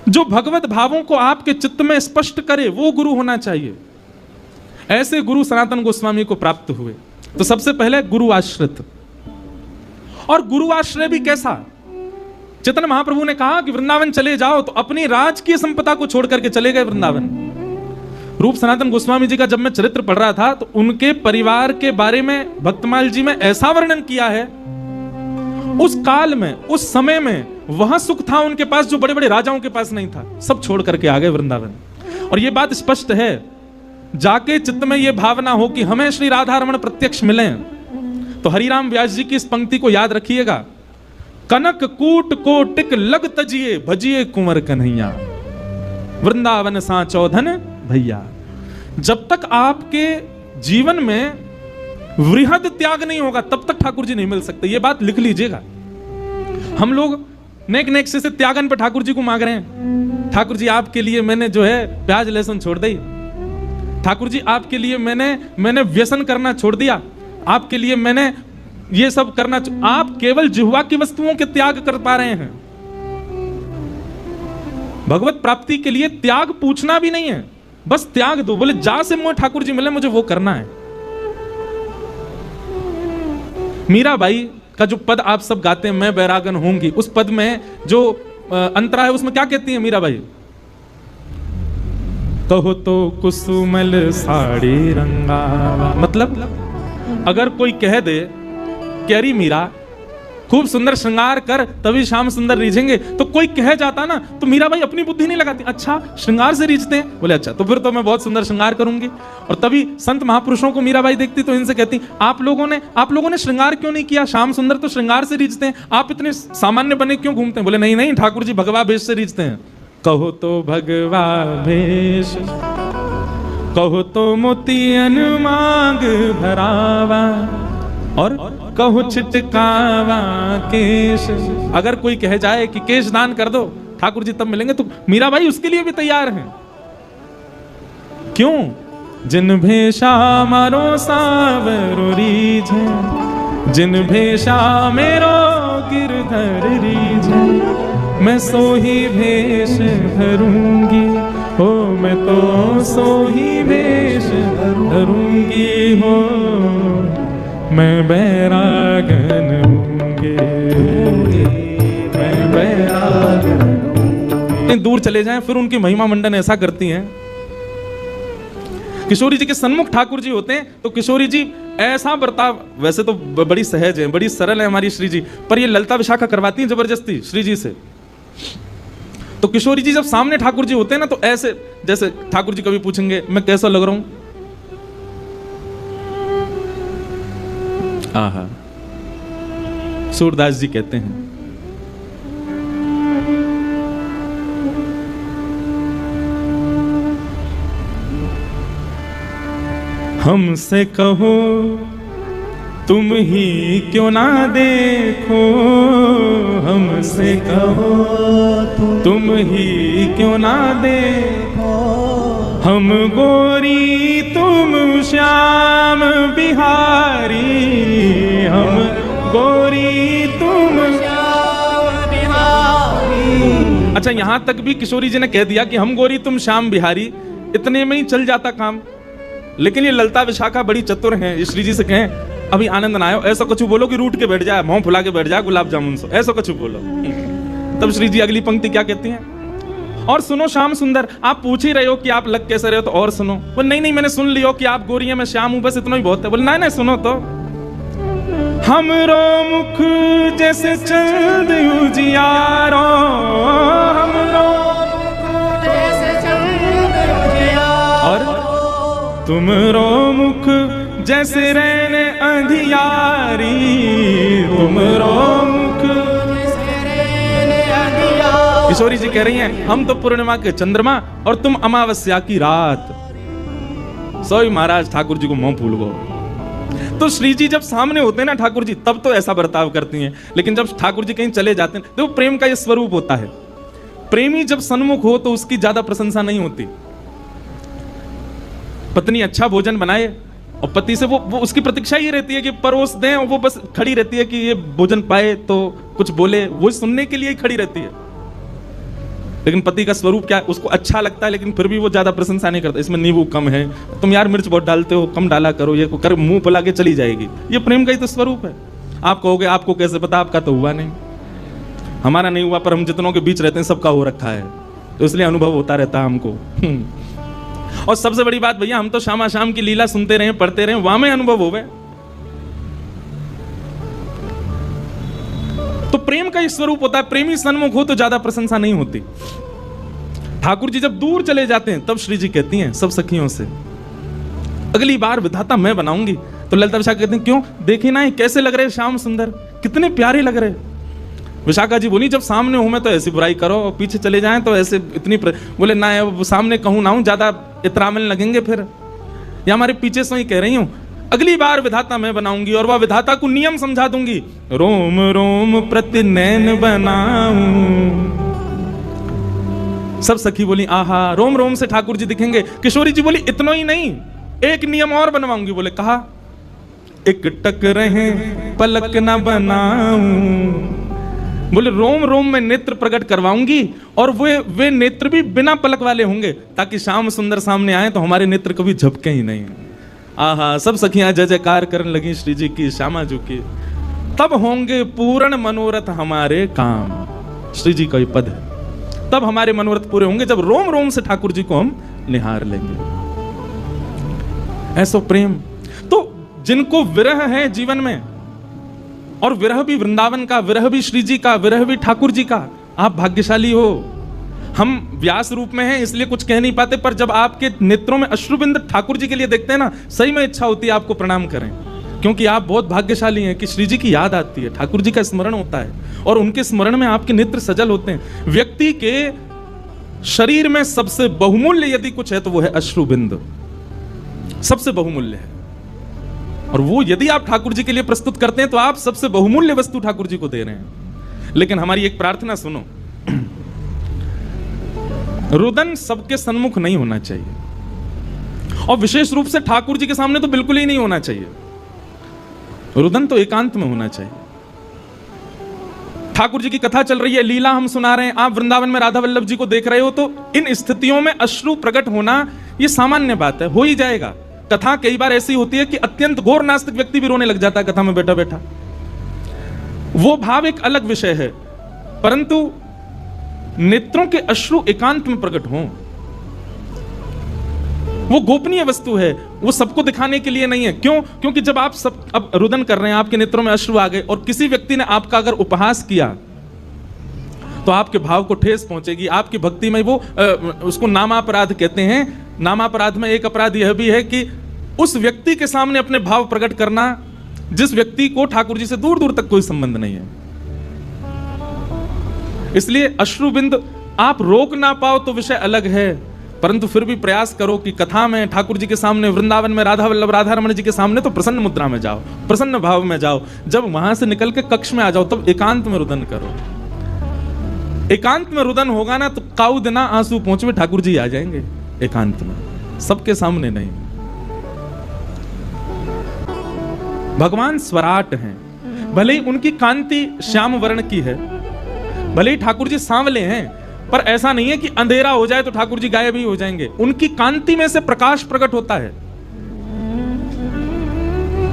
जो भगवत भावों को आपके चित्त में स्पष्ट करे, वो गुरु होना चाहिए। ऐसे गुरु सनातन गोस्वामी को प्राप्त हुए। तो सबसे पहले गुरु आश्रित। और गुरु आश्रय भी कैसा? चैतन्य महाप्रभु ने कहा कि वृंदावन चले जाओ, तो अपनी राजकीय संपदा को छोड़ करके चले गए वृंदावन। रूप सनातन गोस्वामी जी का जब मैं चरित्र पढ़ रहा था तो उनके परिवार के बारे में भक्तमाल जी में ऐसा वर्णन किया है, उस काल में, उस समय में वहां सुख था उनके पास जो बड़े बड़े राजाओं के पास नहीं था। सब छोड़ करके आ गए वृंदावन। और यह बात स्पष्ट है, जाके चित्त में यह भावना हो कि हमें श्री राधा रमण प्रत्यक्ष मिले तो हरिराम व्यास जी की इस पंक्ति को याद रखिएगा। कनक कूट को टिक लग तजिए, भजिए कुंवर कन्हैया, वृंदावन सा चौधन भैया। जब तक आपके जीवन में वृहद त्याग नहीं होगा तब तक ठाकुर जी नहीं मिल सकते। ये बात लिख लीजिएगा। हम लोग नेक नेक से त्यागन पे ठाकुर जी को मांग रहे हैं। ठाकुर जी आपके लिए मैंने जो है प्याज लहसुन छोड़ दी, ठाकुर जी आपके लिए मैंने व्यसन करना छोड़ दिया, आपके लिए मैंने ये सब करना। आप केवल जिह्वा की वस्तुओं के त्याग कर पा रहे हैं। भगवत प्राप्ति के लिए त्याग पूछना भी नहीं है, बस त्याग दो। बोले जा से मुझे ठाकुर जी मिले, मुझे वो करना है। मीराबाई का जो पद आप सब गाते हैं, मैं बैरागन होंगी, उस पद में जो अंतरा है उसमें क्या कहती है मीराबाई? कहो तो कुसुमल साड़ी रंगा। मतलब अगर कोई कह दे कि अरे मीरा खूब सुंदर श्रृंगार कर तभी शाम सुंदर रीझेंगे, तो कोई कह जाता ना तो मीराबाई अपनी बुद्धि नहीं लगाती, अच्छा श्रृंगार से रीझते हैं, बोले अच्छा तो फिर तो मैं बहुत सुंदर श्रृंगार करूंगी। और तभी संत महापुरुषों को मीराबाई देखती तो इनसे कहती, आप लोगों ने श्रृंगार क्यों नहीं किया? शाम सुंदर तो श्रृंगार से रीझते हैं, आप इतने सामान्य बने क्यों घूमते हैं? बोले नहीं नहीं, ठाकुर जी भगवा भेष से रीझते हैं। कहो तो भगवा भेष, कहो तो मोतियन मांग भरावा, और कहो छिटकावा केश। अगर कोई कह जाए कि केश दान कर दो ठाकुर जी तब मिलेंगे, तो मीराबाई उसके लिए भी तैयार हैं। क्यों? जिन भेषा मारो सावरो रीझे, जिन भेषा मेरो गिरधर रीझे, मैं सोही भेष धरूंगी, हो मैं तो सोही भेष धरूंगी, हो मैं बैरागन होंगे, मैं बैरागन होंगे। दूर चले जाएं फिर उनकी महिमा मंडन ऐसा करती हैं। किशोरी जी के सन्मुख ठाकुर जी होते हैं तो किशोरी जी ऐसा बर्ताव, वैसे तो बड़ी सहज है, बड़ी सरल है हमारी श्री जी, पर ये ललता विशाखा करवाती हैं जबरदस्ती श्री जी से। तो किशोरी जी जब सामने ठाकुर जी होते हैं ना तो ऐसे, जैसे ठाकुर जी कभी पूछेंगे मैं कैसा लग रहा हूं, आहा, सूरदास जी कहते हैं हमसे कहो तुम ही क्यों ना देखो, हमसे कहो तुम ही क्यों ना देखो, हम गोरी तुम श्याम बिहारी, हम गोरी तुम श्याम बिहारी। अच्छा यहां तक भी किशोरी जी ने कह दिया कि हम गोरी तुम श्याम बिहारी, इतने में ही चल जाता काम। लेकिन ये ललता विशाखा बड़ी चतुर हैं, श्री जी से कहें अभी आनंद ना आयो, ऐसा कुछ बोलो कि रूठ के बैठ जाए, मुंह फुला के बैठ जाए गुलाब जामुन से, ऐसा कुछ बोलो। तब श्री जी अगली पंक्ति क्या कहती हैं? और सुनो श्याम सुंदर, आप पूछ ही रहे हो कि आप लग कैसे रहे हो, तो और सुनो। बोले नहीं नहीं मैंने सुन लियो कि आप गोरी हैं, मैं श्याम हूं, बस इतना ही बहुत है। बोले नहीं नहीं सुनो तो, हमरो मुख जैसे चंद उजियारो, हमरो मुख जैसे चंद उजियारो, और तुमरो मुख जैसे रैन अंधियारी, तुमरो मुख जैसे रैन अंधियारी। किशोरी जी कह रही हैं हम तो पूर्णिमा के चंद्रमा और तुम अमावस्या की रात। सोई महाराज ठाकुर जी को मुंह फूल गो। तो श्री जी जब सामने होते हैं ना ठाकुर जी, तब तो ऐसा बर्ताव करती हैं, लेकिन जब ठाकुर जी कहीं चले जाते हैं, तो प्रेम का ये स्वरूप होता है। प्रेमी जब सन्मुख हो तो उसकी ज्यादा प्रशंसा नहीं होती। पत्नी अच्छा भोजन बनाए और पति से वो उसकी प्रतीक्षा ही रहती है कि परोस दें, और वो बस खड़ी रहती है कि ये भोजन पाए तो कुछ बोले, वो सुनने के लिए ही खड़ी रहती है। लेकिन पति का स्वरूप क्या है, उसको अच्छा लगता है लेकिन फिर भी वो ज्यादा प्रशंसा नहीं करता। इसमें नींबू कम है, तुम यार मिर्च बहुत डालते हो, कम डाला करो, ये कर मुंह फुला के चली जाएगी। ये प्रेम का ही तो स्वरूप है। आप कहोगे आपको कैसे पता, आपका तो हुआ नहीं, हमारा नहीं हुआ, पर हम जितनों के बीच रहते हैं सबका हो रखा है, तो इसलिए अनुभव होता रहता है हमको। और सबसे बड़ी बात भैया, हम तो शाम शाम की लीला सुनते रहे, पढ़ते रहे, वहां में अनुभव हो गए। तो प्रेम का ही स्वरूप होता है। प्रेमी सन्मुख हो तो ज्यादा प्रशंसा नहीं होती। ठाकुर जी जब दूर चले जाते हैं तब श्री जी कहती हैं सब सखियों से, अगली बार विधाता मैं बनाऊंगी। तो ललिता विशाखा कहती हैं क्यों, देखे ना कैसे लग रहे श्याम सुंदर, कितने प्यारे लग रहे। विशाखा जी बोली जब सामने हूं मैं तो ऐसी बुराई करो, और पीछे चले जाएं तो ऐसे इतनी बोले ना, वो सामने कहूं ना हूं, ज्यादा इतरामन लगेंगे फिर। या हमारे पीछे से ही कह रही हूं, अगली बार विधाता मैं बनाऊंगी और वह विधाता को नियम समझा दूंगी। रोम रोम प्रति नैन बनाऊं। सब सखी बोली आहा, रोम रोम से ठाकुर जी दिखेंगे। किशोरी जी बोली इतना ही नहीं, एक नियम और बनवाऊंगी। बोले कहा, एक टक रहे पलक ना बनाऊं। बोले रोम रोम में नेत्र प्रकट करवाऊंगी, और वे नेत्र भी बिना पलक वाले होंगे, ताकि श्याम सुंदर सामने आए तो हमारे नेत्र कभी झपके ही नहीं। आहा, सब सखियां जय जयकार करने लगी श्री जी की, श्यामा जी की। तब होंगे पूर्ण मनोरथ हमारे काम। श्री जी का ही पद है, तब हमारे मनोरथ पूरे होंगे जब रोम रोम से ठाकुर जी को हम निहार लेंगे। ऐसा प्रेम तो जिनको विरह है जीवन में, और विरह भी वृंदावन का, विरह भी श्री जी का, विरह भी ठाकुर जी का, आप भाग्यशाली हो। हम व्यास रूप में हैं इसलिए कुछ कह नहीं पाते, पर जब आपके नेत्रों में अश्रुबिंद ठाकुर जी के लिए देखते हैं ना, सही में इच्छा होती है आपको प्रणाम करें, क्योंकि आप बहुत भाग्यशाली हैं कि श्री जी की याद आती है, ठाकुर जी का स्मरण होता है, और उनके स्मरण में आपके नेत्र सजल होते हैं। व्यक्ति के शरीर में सबसे बहुमूल्य यदि कुछ है तो वो है अश्रुबिंद, सबसे बहुमूल्य है। और वो यदि आप ठाकुर जी के लिए प्रस्तुत करते हैं तो आप सबसे बहुमूल्य वस्तु ठाकुर जी को दे रहे हैं। लेकिन हमारी एक प्रार्थना सुनो, रुदन सबके सन्मुख नहीं होना चाहिए, और विशेष रूप से ठाकुर जी के सामने तो बिल्कुल ही नहीं होना चाहिए। रुदन तो एकांत में होना चाहिए। ठाकुर जी की कथा चल रही है, लीला हम सुना रहे हैं, आप वृंदावन में राधा वल्लभ जी को देख रहे हो, तो इन स्थितियों में अश्रु प्रकट होना यह सामान्य बात है, हो ही जाएगा। कथा कई बार ऐसी होती है कि अत्यंत घोर नास्तिक व्यक्ति भी रोने लग जाता है कथा में बैठा बैठा। वो भाव एक अलग विषय है, परंतु नेत्रों के अश्रु एकांत में प्रकट हों, वो गोपनीय वस्तु है, वो सबको दिखाने के लिए नहीं है। क्यों? क्योंकि जब आप सब अब रुदन कर रहे हैं, आपके नेत्रों में अश्रु आ गए, और किसी व्यक्ति ने आपका अगर उपहास किया तो आपके भाव को ठेस पहुंचेगी। आपकी भक्ति में वो उसको नामापराध कहते हैं। नामापराध में एक अपराध यह भी है कि उस व्यक्ति के सामने अपने भाव प्रकट करना जिस व्यक्ति को ठाकुर जी से दूर दूर तक कोई संबंध नहीं है। इसलिए अश्रुबिंद आप रोक ना पाओ तो विषय अलग है, परंतु फिर भी प्रयास करो कि कथा में ठाकुर जी के सामने, वृंदावन में राधा वल्लभ राधा रमण जी के सामने तो प्रसन्न मुद्रा में जाओ, प्रसन्न भाव में जाओ। जब वहां से निकल के कक्ष में आ जाओ तब एकांत में रुदन करो। एकांत में रुदन होगा ना तो काऊ दिना आंसू पहुंचे ठाकुर जी आ जाएंगे एकांत में, सबके सामने नहीं। भगवान स्वराट हैं, भले ही उनकी कांति श्याम वर्ण की है, भले ही ठाकुर जी सांवले हैं, पर ऐसा नहीं है कि अंधेरा हो जाए तो ठाकुर जी गायब ही हो जाएंगे। उनकी कांति में से प्रकाश प्रकट होता है।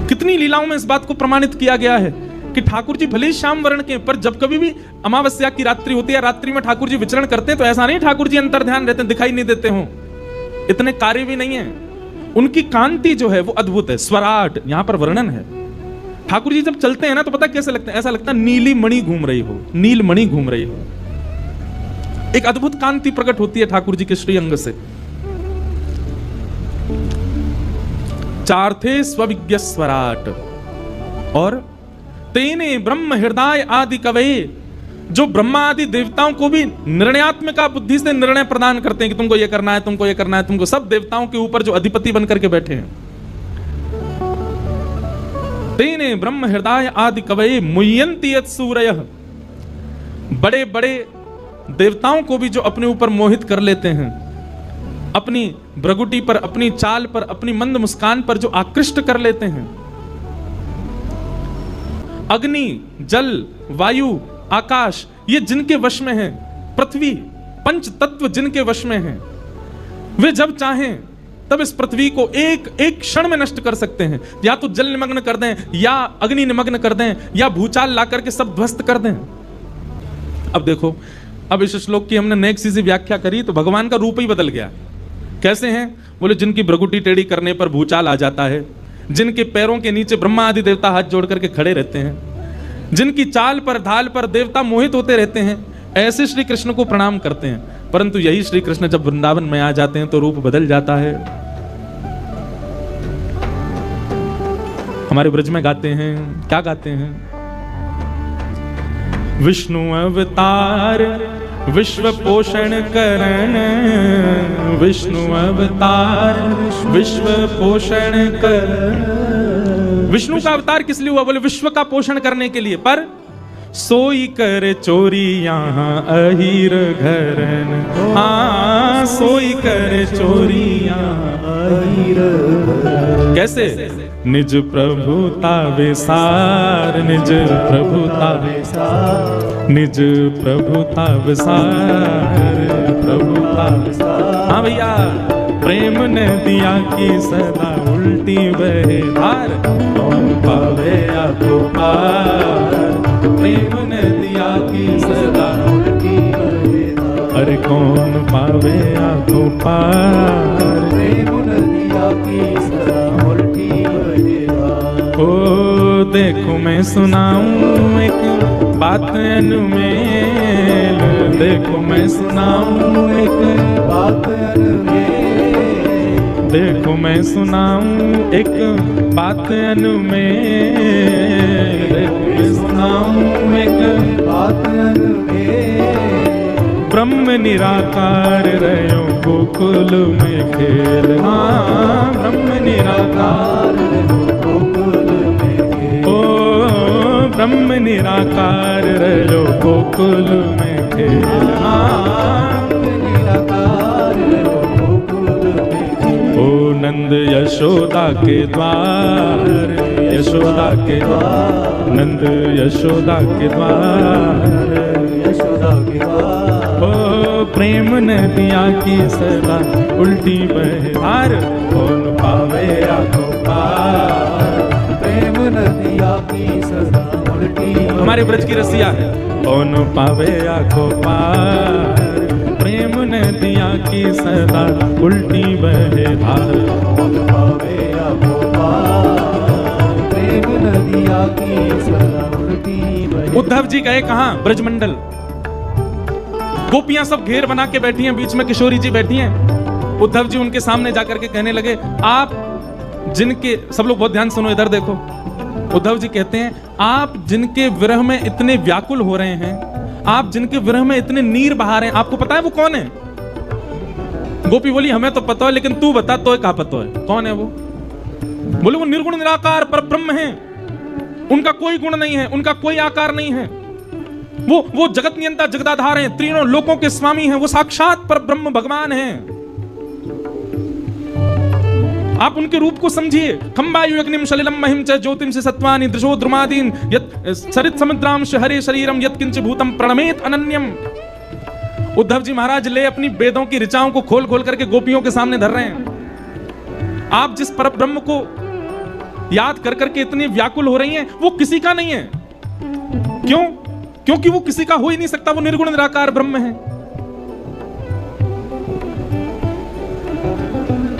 कितनी लीलाओं में इस बात को प्रमाणित किया गया है कि ठाकुर जी भले ही श्याम वर्ण के, पर जब कभी भी अमावस्या की रात्रि होती है, रात्रि में ठाकुर जी विचरण करते हैं, तो ऐसा नहीं ठाकुर जी अंतर ध्यान रहते हैं, दिखाई नहीं देते हो, इतने कार्य भी नहीं है। उनकी कांति जो है वो अद्भुत है। स्वराट यहां पर वर्णन है, ठाकुर जी जब चलते हैं ना तो पता कैसे लगता है, ऐसा लगता है नीली मणि घूम रही हो, नील मणि घूम रही हो। एक अद्भुत कांति प्रकट होती है ठाकुर जी के श्री अंग से। चार्थे स्वविज्ञ स्वराट और तेने ब्रह्म हृदय आदि कवये, जो ब्रह्मा आदि देवताओं को भी निर्णयात्मक बुद्धि से निर्णय प्रदान करते हैं कि तुमको ये करना है, तुमको ये करना है, तुमको, सब देवताओं के ऊपर जो अधिपति बनकर के बैठे हैं। तेने ब्रह्म हृदय आदि कवये मुह्यन्ति यत् सूरयः, बड़े बड़े देवताओं को भी जो अपने ऊपर मोहित कर लेते हैं, अपनी भ्रगुटी पर, अपनी चाल पर, अपनी मंद मुस्कान पर जो आकृष्ट कर लेते हैं। अग्नि, जल, वायु, आकाश, ये जिनके वश में है, पृथ्वी, पंच तत्व जिनके वश में हैं, वे जब चाहें तब इस पृथ्वी को एक एक क्षण में नष्ट कर सकते हैं। या तो जल निमग्न कर दें, या अग्नि निमग्न कर दें, या भूचाल ला करके सब ध्वस्त कर दें। अब देखो, अब इस श्लोक की हमने नेक सी व्याख्या करी तो भगवान का रूप ही बदल गया। कैसे हैं? बोले जिनकी भ्रगुटी टेढ़ी करने पर भूचाल आ जाता है, जिनके पैरों के नीचे ब्रह्मा आदि देवता हाथ जोड़ करके खड़े रहते हैं, जिनकी चाल पर, ढाल पर देवता मोहित होते रहते हैं, ऐसे श्री कृष्ण को प्रणाम करते हैं। परंतु यही श्री कृष्ण जब वृंदावन में आ जाते हैं तो रूप बदल जाता है। हमारे ब्रज में गाते हैं, क्या गाते हैं? विष्णु अवतार विश्व पोषण करण, विष्णु अवतार विश्व पोषण करण। विष्णु का अवतार किस लिए हुआ? बोले विश्व का पोषण करने के लिए। पर सोई कर चोरी यहाँ अहीर घरन, हाँ सोई कर चोरी यहाँ अहीर घरन। कैसे? निज प्रभुता विसार, निज प्रभुता विसार, निज प्रभुता विसार, प्रभुता विसार। हाँ भैया, प्रेम ने दिया कि सदा उल्टी बहे धार, कौन पावे आपको पार। प्रेम ने दिया कि सदा उल्टी बहे धार, अरे कौन पावे आपको पार। प्रेम ने दिया कि सदा उल्टी बहे धार। ओ देखो मैं सुनाऊं एक बात अनुमेल, देखो मैं सुनाऊं एक बात अनुमेल, देखो मैं सुनाऊं एक बात अनुमेल, देखो मैं सुनाऊं एक बात अनुमेल। ब्रह्म निराकार रहो गोकुल में खेल, हाँ ब्रह्म निराकार रहो गोकुल में खेल। ओ ब्रह्म निराकार रहो गोकुल में खेल, हाँ निराकार रहो गोकुल में खेल। ओ नंद यशोदा के द्वार, यशोदा के द्वार, नंद यशोदा के द्वार, यशोदा के द्वार। ओ प्रेम ने दिया कि सदा उल्टी बहे धार, कौन पावे आपको पार। प्रेम ने दिया कि सदा उल्टी, हमारे ब्रज की रसिया है, कौन पावे आपको पार। प्रेम ने दिया कि सदा उल्टी बहे धार, कौन पावे आपको पार। प्रेम ने दिया कि सदा उल्टी बहे। उद्धव जी गए कहां? ब्रजमंडल। गोपियां सब घेर बना के बैठी हैं, बीच में किशोरी जी बैठी हैं। उद्धव जी उनके सामने जाकर के कहने लगे, आप जिनके, सब लोग बहुत ध्यान सुनो, इधर देखो। उद्धव जी कहते हैं, आप जिनके विरह में इतने व्याकुल हो रहे हैं, आप जिनके विरह में इतने नीर बहा रहे हैं, आपको पता है वो कौन है? गोपी बोली, हमें तो पता है, लेकिन तू बता, तो क्या पता है कौन है वो? बोले, वो निर्गुण निराकार पर ब्रह्म है, उनका कोई गुण नहीं है, उनका कोई आकार नहीं है, वो जगत नियंता जगदाधार हैं, तीनों लोकों के स्वामी हैं, वो साक्षात पर ब्रह्म भगवान हैं। आप उनके रूप को समझिए। खंबायु अग्निम सलिलम महिम च ज्योतिम से सत्वानि दृशो द्रुमादीन यत सरित समुद्राम हरे शरीरम यत किंच भूतम प्रणमेत अनन्यम। उद्धव जी महाराज ले अपनी वेदों की ऋचाओं को खोल खोल करके गोपियों के सामने धर रहे हैं। आप जिस पर ब्रह्म को याद कर करके इतनी व्याकुल हो रही हैं, वो किसी का नहीं है। क्यों? क्योंकि वो किसी का हो ही नहीं सकता, वो निर्गुण निराकार ब्रह्म है।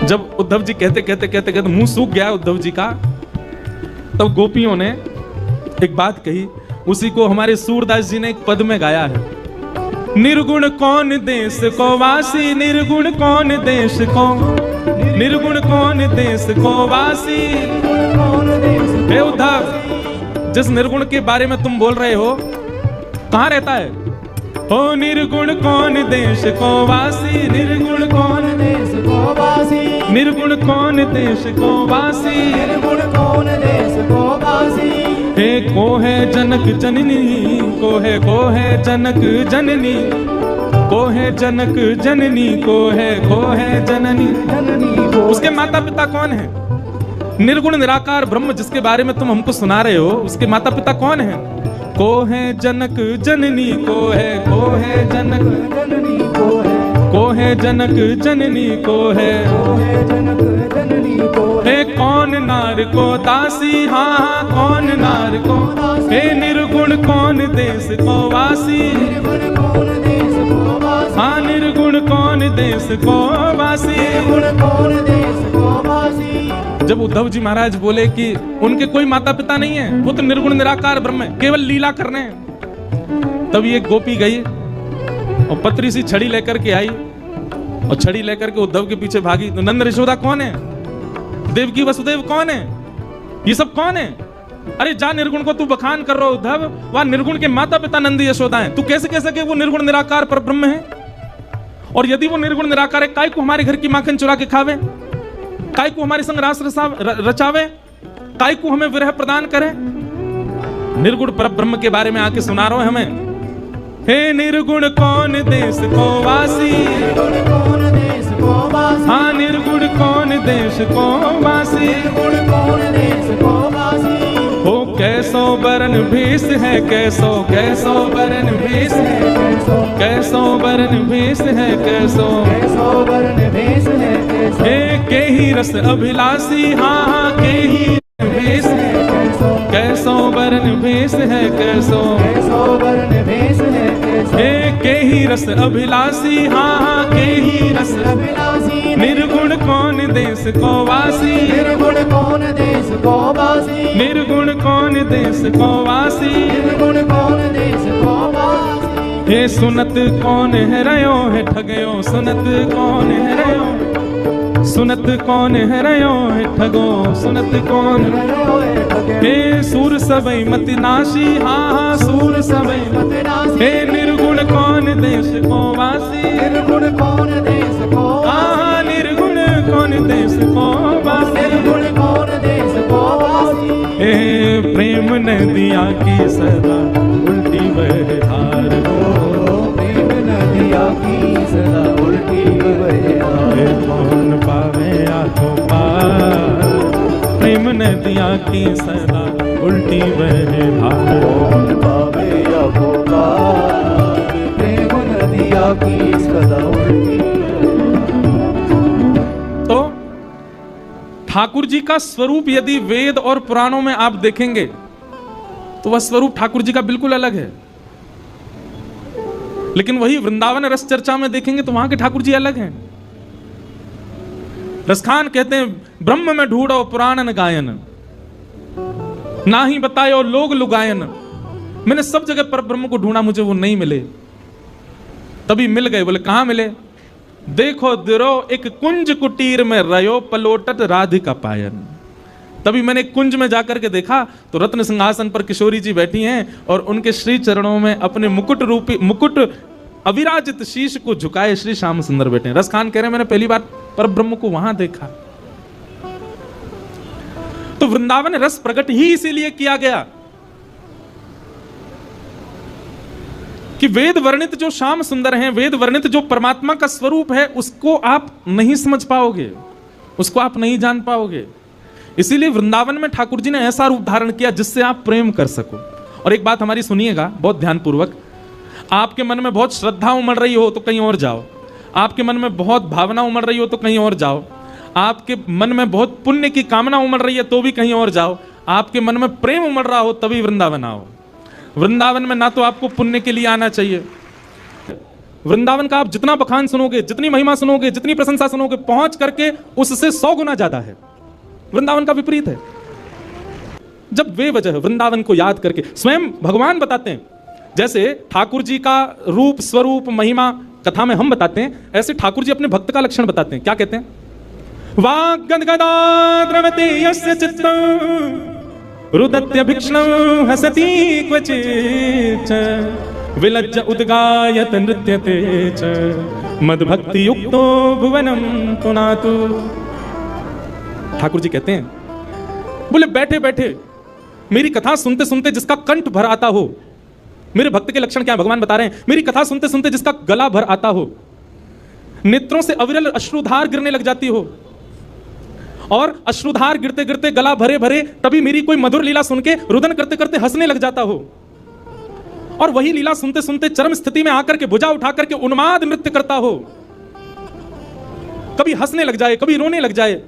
जब उद्धव जी कहते कहते कहते कहते मुंह सूख गया उद्धव जी का, तब गोपियों ने एक बात कही, उसी को हमारे सूरदास जी ने एक पद में गाया है। निर्गुण कौन देश को वासी, निर्गुण कौन देश को, निर्गुण कौन देश को वासी। हे उद्धव, जिस निर्गुण के बारे में तुम बोल रहे हो कहाँ रहता है? ओ निर्गुण कौन देश को वासी, निर्गुण कौन देश को वासी, निर्गुण कौन देश को वासी, निर्गुण कौन देश को वासी। हे को है जनक जननी, को है जनक जननी, को है जनक जननी, को है जननी जननी। उसके माता पिता कौन है? निर्गुण निराकार ब्रह्म जिसके बारे में तुम हमको सुना रहे हो, उसके माता पिता कौन है? को है जनक जननी, को है जनक जननी, को है जनक जननी, को है जनक जननी, को है कौन नार को दासी, हाँ कौन नार को, हे निर्गुण कौन देश को वासी, निर्गुण कौन देश को वासी, हाँ निर्गुण कौन देश को वासी, निर्गुण कौन देश को वासी। जब उद्धव जी महाराज बोले कि उनके कोई माता पिता नहीं है, वो तो निर्गुण निराकार ब्रह्म है, केवल लीला कर रहे हैं, तब एक गोपी गई और पतरी सी छड़ी लेकर के आई और छड़ी लेकर के उद्धव के पीछे भागी। तो नंद यशोदा कौन है? देवकी वसुदेव कौन है? ये सब कौन है? अरे जा निर्गुण को तू बखान कर रहा उद्धव, वह निर्गुण के माता पिता नंद यशोदा हैं। तू कैसे कह सके वो निर्गुण निराकार पर ब्रह्म है? और यदि वो निर्गुण निराकार है, काय को हमारे घर की माखन चुरा के खावे, काय को हमारे संग रास रचावे, काय को हमें विरह प्रदान करे? निर्गुण पर ब्रह्म के बारे में आके सुना रहा है हमें। हे निर्गुण कौन देश को वासी, निर्गुण कौन देश को वासी, हाँ निर्गुण कौन देश को वासी, निर्गुण कौन देश को वासी। हो कैसो बरन भेष है, कैसो कैसो बरन भेष है, कैसो कैसो बरन भेष है, कैसो कैसो बरन भेष है, कैसो हे के ही रस अभिलाषी, हाँ हाँ के ही भेष है, कैसो कैसो बरन भेष है, कैसो कैसो बरन भेष है, कैसो हे के ही रस अभिलाषी, हाँ हाँ के ही रस अभिलाषी। निर्गुण कौन देश को वासी, निर्गुण कौन देश को वासी, निर्गुण कौन देश को वासी, निर्गुण कौन देश को वासी। हे सुनत कौन है रयो है ठगयो, सुनत कौन है रयो, सुनत कौन है रयो है ठगो, सुनत कौन हे सूर सबई मति नाशी, हाँ हाँ सूर सबई मति नाशी। हे निर्गुण कौन देश को वासी, निर्गुण कौन देश को, हाँ निर्गुण कौन देश को वासी, निर्गुण कौन देश को वासी। हे प्रेम नदिया की सदा उल्टी बह धार हो, प्रेम नदिया की सदा उल्टी बह धार, कौन पावे आको पार, प्रेम नदिया की सदा उल्टी बह धार, कौन पावे आको पार, प्रेम नदिया की सदा उल्टी। तो ठाकुर जी का स्वरूप यदि वेद और पुराणों में आप देखेंगे तो वह स्वरूप ठाकुर जी का बिल्कुल अलग है, लेकिन वही वृंदावन रस चर्चा में देखेंगे तो वहां के ठाकुर जी अलग हैं। रसखान कहते हैं ब्रह्म में ढूंढो पुराण न गायन, ना ही बतायो लोग लुगायन। मैंने सब जगह पर ब्रह्म को ढूंढा, मुझे वो नहीं मिले, तभी मिल गए। बोले कहां मिले? देखो दिरो एक कुंज कुटीर में रयो पलोटत राधिका पायन। तभी मैंने कुंज में जाकर के देखा तो रत्न सिंहासन पर किशोरी जी बैठी हैं और उनके श्री चरणों में अपने मुकुट रूपी मुकुट अविराजित शीश को झुकाए श्री श्याम सुंदर बैठे हैं। रसखान कह रहे हैं मैंने पहली बार पर ब्रह्म को वहां देखा। तो वृंदावन रस प्रकट ही इसीलिए किया गया कि वेद वर्णित जो श्याम सुंदर हैं, वेद वर्णित जो परमात्मा का स्वरूप है, उसको आप नहीं समझ पाओगे, उसको आप नहीं जान पाओगे। इसीलिए वृंदावन में ठाकुर जी ने ऐसा रूप धारण किया जिससे आप प्रेम कर सको। और एक बात हमारी सुनिएगा बहुत ध्यानपूर्वक, आपके मन में बहुत श्रद्धा उमड़ रही हो तो कहीं और जाओ, आपके मन में बहुत भावना उमड़ रही हो तो कहीं और जाओ, आपके मन में बहुत पुण्य की कामना उमड़ रही है तो भी कहीं और जाओ, आपके मन में प्रेम उमड़ रहा हो तभी वृंदावन आओ। वृंदावन में ना तो आपको पुण्य के लिए आना चाहिए, वृंदावन का आप जितना बखान सुनोगे, जितनी महिमा सुनोगे, जितनी प्रशंसा सुनोगे, पहुंच करके उससे 100 गुना ज्यादा है। वृंदावन का विपरीत है। जब वे वजह वृंदावन को याद करके स्वयं भगवान बताते हैं, जैसे ठाकुर जी का रूप स्वरूप महिमा कथा में हम बताते हैं, ऐसे ठाकुर जी अपने भक्त का लक्षण बताते हैं। क्या कहते हैं? वाग्गदगदा द्रवते यस्य चित्तं रुदत्य भिक्षणं हसति क्वचित् विलज्ज उद्गायत नृत्यते च मद्भक्ति युक्तो भुवनं पुनातु। ठाकुर जी कहते हैं, बोले बैठे बैठे मेरी कथा सुनते सुनते जिसका कंठ भर आता हो, मेरे भक्त के लक्षण क्या है भगवान बता रहे हैं, मेरी कथा सुनते सुनते जिसका गला भर आता हो, नेत्रों से अविरल अश्रुधार गिरने लग जाती हो, और अश्रुधार गिरते गिरते गला भरे भरे तभी मेरी कोई मधुर लीला सुन के रुदन करते करते हंसने लग जाता हो, और वही लीला सुनते सुनते चरम स्थिति में आकर के भुजा उठा करके उन्माद नृत्य करता हो, कभी हंसने लग जाए कभी रोने लग जाए,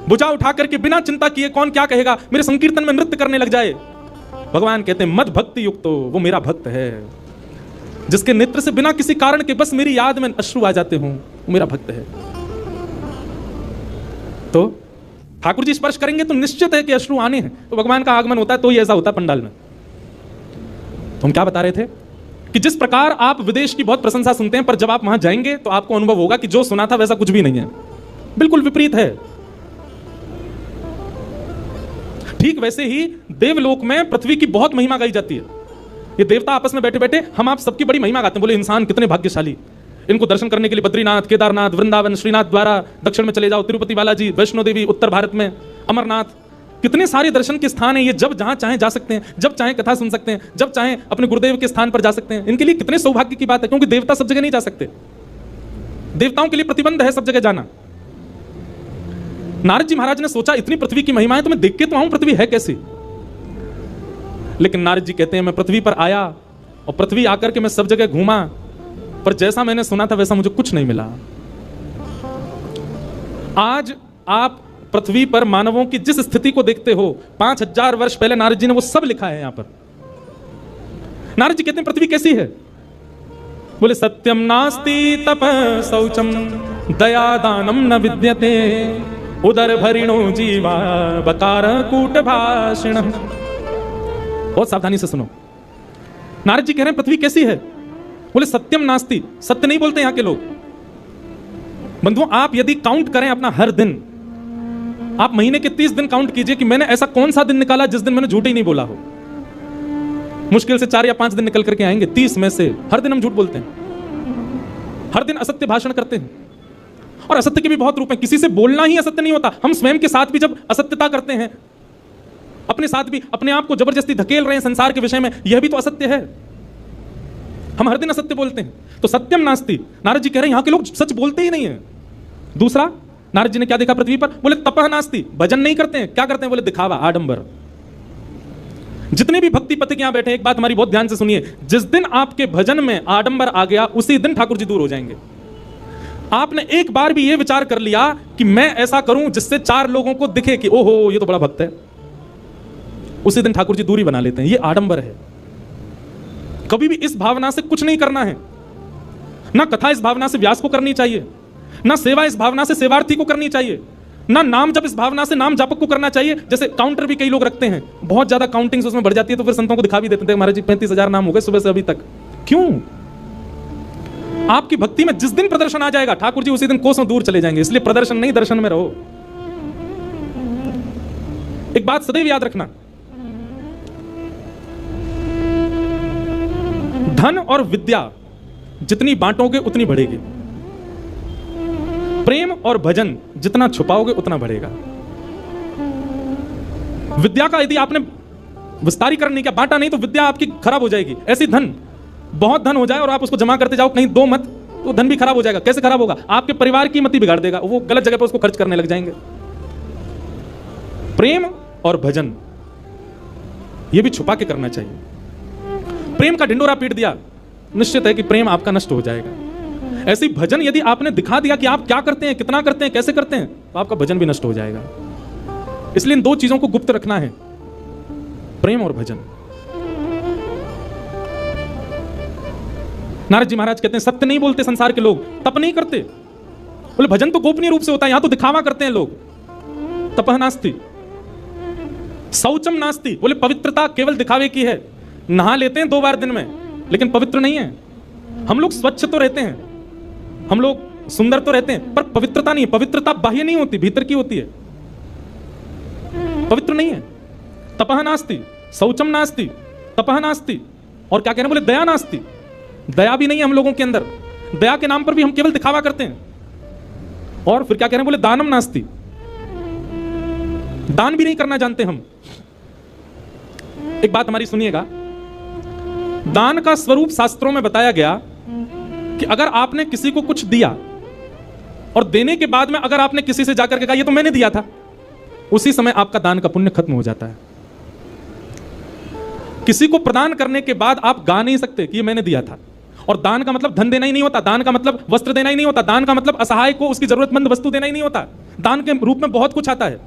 भुजा उठा करके बिना चिंता किए कौन क्या कहेगा मेरे संकीर्तन में नृत्य करने लग जाए। भगवान कहते हैं मद भक्ति युक्त तो वो मेरा भक्त है, जिसके नेत्र से बिना किसी कारण के बस मेरी याद में अश्रु आ जाते हों, वो मेरा भक्त है। तो ठाकुर जी स्पर्श करेंगे तो निश्चित है कि अश्रु आने हैं, तो भगवान का आगमन होता है, तो ही ऐसा होता है पंडाल में। तो हम क्या बता रहे थे कि जिस प्रकार आप विदेश की बहुत प्रशंसा सुनते हैं, पर जब आप वहां जाएंगे तो आपको अनुभव होगा कि जो सुना था वैसा कुछ भी नहीं है, बिल्कुल विपरीत है। ठीक वैसे ही देवलोक में पृथ्वी की बहुत महिमा गाई जाती है। ये देवता आपस में बैठे बैठे हम आप सबकी बड़ी महिमा गाते हैं, बोले इंसान कितने भाग्यशाली, इनको दर्शन करने के लिए बद्रीनाथ, केदारनाथ, वृंदावन, श्रीनाथ द्वारा दक्षिण में चले जाओ, तिरुपति बालाजी, वैष्णो देवी उत्तर भारत में, अमरनाथ, कितने सारे दर्शन के स्थान है ये, जब जहां चाहें जा सकते हैं, जब चाहें कथा सुन सकते हैं, जब चाहें अपने गुरुदेव के स्थान पर जा सकते हैं। इनके लिए कितने सौभाग्य की बात है, क्योंकि देवता सब जगह नहीं जा सकते, देवताओं के लिए प्रतिबंध है सब जगह जाना। नारद जी महाराज ने सोचा इतनी पृथ्वी की महिमा है तो मैं देख के तो आऊं पृथ्वी है कैसी, लेकिन नारद जी कहते हैं मैं पृथ्वी पर आया और पृथ्वी आकर के मैं सब जगह घूमा, पर जैसा मैंने सुना था वैसा मुझे कुछ नहीं मिला। आज आप पृथ्वी पर मानवों की जिस स्थिति को देखते हो, 5000 वर्ष पहले नारद जी ने वो सब लिखा है यहां पर। नारद जी कहते हैं पृथ्वी कैसी है, बोले सत्यम नास्ति तप शौचम दया दानम न विद्यते उदर भरिणो जीवा बकार कूट भाषिण। बहुत सावधानी से सुनो, नारद जी कह रहे हैं पृथ्वी कैसी है, बोले सत्यम नास्ति, सत्य नहीं बोलते यहां के लोग। बंधुओं आप यदि काउंट करें अपना हर दिन, आप महीने के 30 दिन काउंट कीजिए कि मैंने ऐसा कौन सा दिन निकाला जिस दिन मैंने झूठ ही नहीं बोला हो। मुश्किल से 4 या 5 दिन निकल करके आएंगे 30 में से। हर दिन हम झूठ बोलते हैं, हर दिन असत्य भाषण करते हैं, और असत्य के भी बहुत रूप हैं। किसी से बोलना ही असत्य नहीं होता, हम स्वयं के साथ भी जब असत्यता करते हैं, अपने साथ भी अपने आप को जबरदस्ती धकेल रहे हैं संसार के विषय में, यह भी तो असत्य है। हम हर दिन असत्य बोलते हैं, तो सत्यम नास्ति। नारद जी कह रहे हैं यहां के लोग सच बोलते ही नहीं है। दूसरा नारद जी ने क्या देखा पृथ्वी पर, बोले तपह नास्ति, भजन नहीं करते हैं। क्या करते हैं, बोले दिखावा, आडंबर। जितने भी भक्ति पथिक यहां बैठे, एक बात हमारी बहुत ध्यान से सुनिए, जिस दिन आपके भजन में आडंबर आ गया उसी दिन ठाकुर जी दूर हो जाएंगे। आपने एक बार भी यह विचार कर लिया कि मैं ऐसा करूं जिससे 4 लोगों को दिखे कि ओहो ये तो बड़ा भक्त है, उसी दिन ठाकुर जी दूरी बना लेते हैं। ये आडंबर है। कभी भी इस भावना से कुछ नहीं करना है, ना कथा इस भावना से व्यास को करनी चाहिए, ना सेवा इस भावना से सेवार्थी को करनी चाहिए, ना नाम जप इस भावना से नाम जापक को करना चाहिए। जैसे काउंटर भी कई लोग रखते हैं, बहुत ज्यादा काउंटिंग उसमें बढ़ जाती है, तो फिर संतों को दिखा भी देते हैं महाराज जी 35,000 नाम हो गए सुबह से अभी तक। क्यों? आपकी भक्ति में जिस दिन प्रदर्शन आ जाएगा ठाकुर जी उसी दिन कोसों दूर चले जाएंगे। इसलिए प्रदर्शन नहीं, दर्शन में रहो। एक बात सदैव याद रखना, धन और विद्या जितनी बांटोगे उतनी बढ़ेगी, प्रेम और भजन जितना छुपाओगे उतना बढ़ेगा। विद्या का यदि आपने विस्तारीकरण नहीं किया, बांटा नहीं, तो विद्या आपकी खराब हो जाएगी। ऐसी धन, बहुत धन हो जाए और आप उसको जमा करते जाओ कहीं दो मत, तो धन भी खराब हो जाएगा। कैसे खराब होगा? आपके परिवार की मति बिगाड़ देगा, वो गलत जगह पर उसको खर्च करने लग जाएंगे। प्रेम और भजन ये भी छुपा के करना चाहिए। प्रेम का ढिंडोरा पीट दिया, निश्चित है कि प्रेम आपका नष्ट हो जाएगा। ऐसे भजन यदि आपने दिखा दिया कि आप क्या करते हैं, कितना करते हैं, कैसे करते हैं, तो आपका भजन भी नष्ट हो जाएगा। इसलिए इन 2 चीजों को गुप्त रखना है, प्रेम और भजन। नारद जी महाराज कहते हैं सत्य नहीं बोलते संसार के लोग, तप नहीं करते। बोले भजन तो गोपनीय रूप से होता है, यहां तो दिखावा करते हैं लोग। तपह नास्ति। शौचम नास्ति, बोले पवित्रता केवल दिखावे की है। नहा लेते हैं 2 बार दिन में, लेकिन पवित्र नहीं है। हम लोग स्वच्छ तो रहते हैं, हम लोग सुंदर तो रहते हैं, पर पवित्रता नहीं है। पवित्रता बाह्य नहीं होती, भीतर की होती है। पवित्र नहीं है। तपः नास्ति, शौचम नास्ति, तपः नास्ति, और क्या कह रहे हैं, बोले दया नास्ति, दया भी नहीं है हम लोगों के अंदर। दया के नाम पर भी हम केवल दिखावा करते हैं। और फिर क्या कह रहे हैं, बोले दानम नास्ति, दान भी नहीं करना जानते हम। एक बात हमारी सुनिएगा, दान का स्वरूप शास्त्रों में बताया गया कि अगर आपने किसी को कुछ दिया और देने के बाद में अगर आपने किसी से जाकर के कहा ये तो मैंने दिया था, उसी समय आपका दान का पुण्य खत्म हो जाता है। किसी को प्रदान करने के बाद आप गा नहीं सकते कि ये मैंने दिया था। और दान का मतलब धन देना ही नहीं होता, दान का मतलब वस्त्र देना ही नहीं होता, दान का मतलब असहाय को उसकी जरूरतमंद वस्तु देना ही नहीं होता। दान के रूप में बहुत कुछ आता है।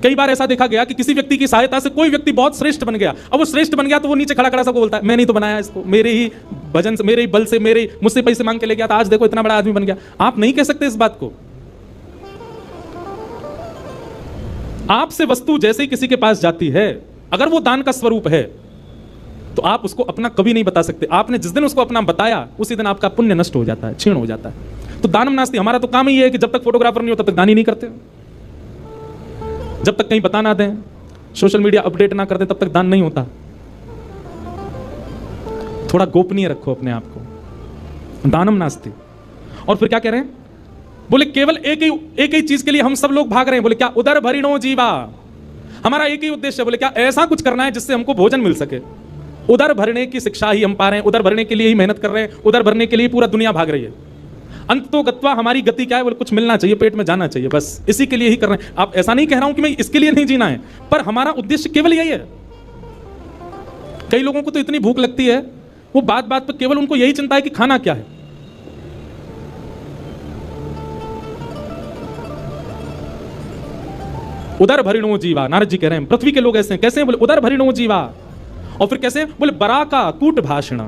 कई बार ऐसा देखा गया कि किसी व्यक्ति की सहायता से कोई व्यक्ति बहुत श्रेष्ठ बन गया। अब वो श्रेष्ठ बन गया तो वो नीचे खड़ा खड़ा सबको बोलता है, मैंने ही तो बनाया इसको, मेरे ही भजन से, मेरे ही बल से, मेरे मुझसे पैसे मांग के ले गया था, आज देखो इतना बड़ा आदमी बन गया। आप नहीं कह सकते इस बात को। आपसे वस्तु जैसे ही किसी के पास जाती है, अगर वो दान का स्वरूप है तो आप उसको अपना कभी नहीं बता सकते। आपने जिस दिन उसको अपना बताया उसी दिन आपका पुण्य नष्ट हो जाता है, क्षीण हो जाता है। तो दानम नास्ति, हमारा तो काम ही है कि जब तक फोटोग्राफर नहीं हो तब तक दान ही नहीं करते। जब तक कहीं बता ना दें, सोशल मीडिया अपडेट ना कर दें, तब तक दान नहीं होता। थोड़ा गोपनीय रखो अपने आप को, दानम नास्ति। और फिर क्या कह रहे हैं, बोले केवल एक ही चीज के लिए हम सब लोग भाग रहे हैं। बोले क्या, उदर भरिणो जीवा, हमारा एक ही उद्देश्य है। बोले क्या, ऐसा कुछ करना है जिससे हमको भोजन मिल सके। उदर भरने की शिक्षा ही हम पा रहे हैं, उदर भरने के लिए ही मेहनत कर रहे हैं, उदर भरने के लिए पूरा दुनिया भाग रही है। अंत तो गत्वा हमारी गति क्या है, बोले कुछ मिलना चाहिए, पेट में जाना चाहिए, बस इसी के लिए ही कर रहे हैं। आप ऐसा नहीं कह रहा हूं कि मैं इसके लिए नहीं जीना है, पर हमारा उद्देश्य केवल यही है। कई लोगों को तो इतनी भूख लगती है, वो बात बात पर केवल उनको यही चिंता है कि खाना क्या है। उदर भरिणो जीवा, नारद जी कह रहे हैं पृथ्वी के लोग ऐसे हैं। कैसे हैं, बोले उदर भरिणो जीवा। और फिर कैसे, बोले बरा का कूट भाषण,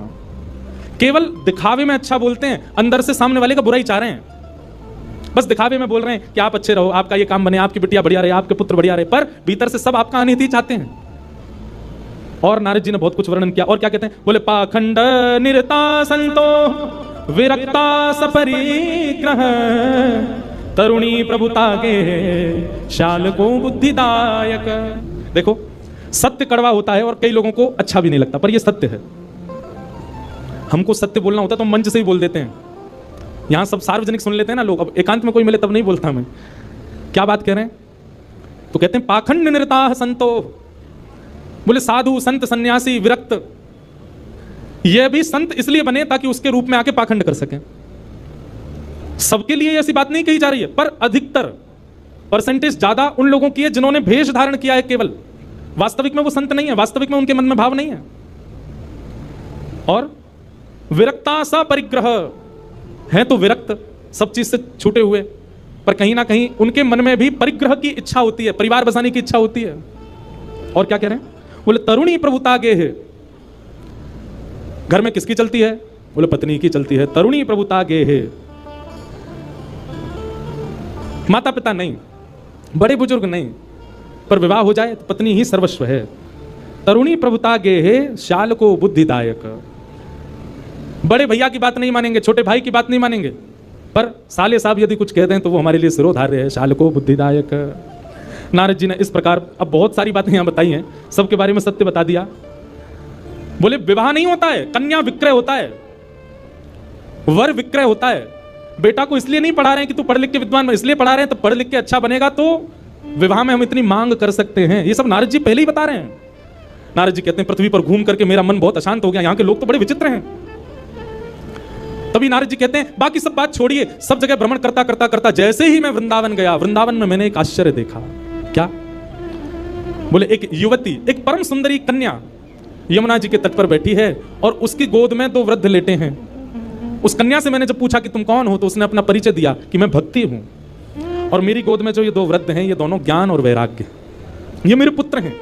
केवल दिखावे में अच्छा बोलते हैं, अंदर से सामने वाले का बुरा ही चाह रहे हैं। बस दिखावे में बोल रहे हैं कि आप अच्छे रहो, आपका ये काम बने, आपकी बिटिया बढ़िया रहे, आपके पुत्र बढ़िया रहे, पर भीतर से सब आपका अनिति चाहते हैं। और नारद जी ने बहुत कुछ वर्णन किया। और क्या कहते हैं, बोले पाखंड निरता संतो विरक्ता सपरिग्रह तरुणी प्रभुता के शाल को बुद्धिदायक। देखो, सत्य कड़वा होता है और कई लोगों को अच्छा भी नहीं लगता, पर यह सत्य है। हमको सत्य बोलना होता है तो हम मंच से ही बोल देते हैं। यहां सब सार्वजनिक सुन लेते हैं ना लोग, अब एकांत में कोई मिले तब नहीं बोलता मैं। क्या बात कह रहे हैं, तो कहते हैं पाखंड निरता संतो, बोले साधु संत सन्यासी विरक्त, ये भी संत इसलिए बने ताकि उसके रूप में आके पाखंड कर सकें। सबके लिए ऐसी बात नहीं कही जा रही है, पर अधिकतर परसेंटेज ज्यादा उन लोगों की है जिन्होंने भेष धारण किया है केवल। वास्तविक में वो संत नहीं है, वास्तविक में उनके मन में भाव नहीं है। और विरक्ता सा परिग्रह है, तो विरक्त, सब चीज से छूटे हुए, पर कहीं ना कहीं उनके मन में भी परिग्रह की इच्छा होती है, परिवार बसाने की इच्छा होती है। और क्या कह रहे हैं, बोले तरुणी प्रभुता गे है। घर में किसकी चलती है, बोले पत्नी की चलती है। तरुणी प्रभुता गे है, माता पिता नहीं, बड़े बुजुर्ग नहीं, पर विवाह हो जाए तो पत्नी ही सर्वस्व है। तरुणी प्रभुता गे है शाल को बुद्धिदायक। बड़े भैया की बात नहीं मानेंगे, छोटे भाई की बात नहीं मानेंगे, पर साले साहब यदि कुछ कहते हैं तो वो हमारे लिए सिरोधार्य है, शाल को बुद्धिदायक। नारद जी ने इस प्रकार अब बहुत सारी बातें यहां बताई हैं, सबके बारे में सत्य बता दिया। बोले विवाह नहीं होता है, कन्या विक्रय होता है, वर विक्रय होता है। बेटा को इसलिए नहीं पढ़ा रहे हैं कि तू पढ़ लिख के विद्वान, इसलिए पढ़ा रहे हैं तो पढ़ लिख के अच्छा बनेगा तो विवाह में हम इतनी मांग कर सकते हैं। ये सब नारद जी पहले ही बता रहे हैं। नारद जी कहते हैं पृथ्वी पर घूम करके मेरा मन बहुत अशांत हो गया, यहाँ के लोग तो बड़े विचित्र हैं। तभी नारद जी कहते हैं बाकी सब बात छोड़िए, सब जगह भ्रमण करता करता करता जैसे ही मैं वृंदावन गया, वृंदावन में मैंने एक आश्चर्य देखा। क्या, बोले एक युवती, एक परम सुंदरी कन्या यमुना जी के तट पर बैठी है और उसकी गोद में 2 वृद्ध लेटे हैं। उस कन्या से मैंने जब पूछा कि तुम कौन हो, तो उसने अपना परिचय दिया कि मैं भक्ति हूं, और मेरी गोद में जो ये 2 वृद्ध हैं, ये दोनों ज्ञान और वैराग्य, ये मेरे पुत्र हैं।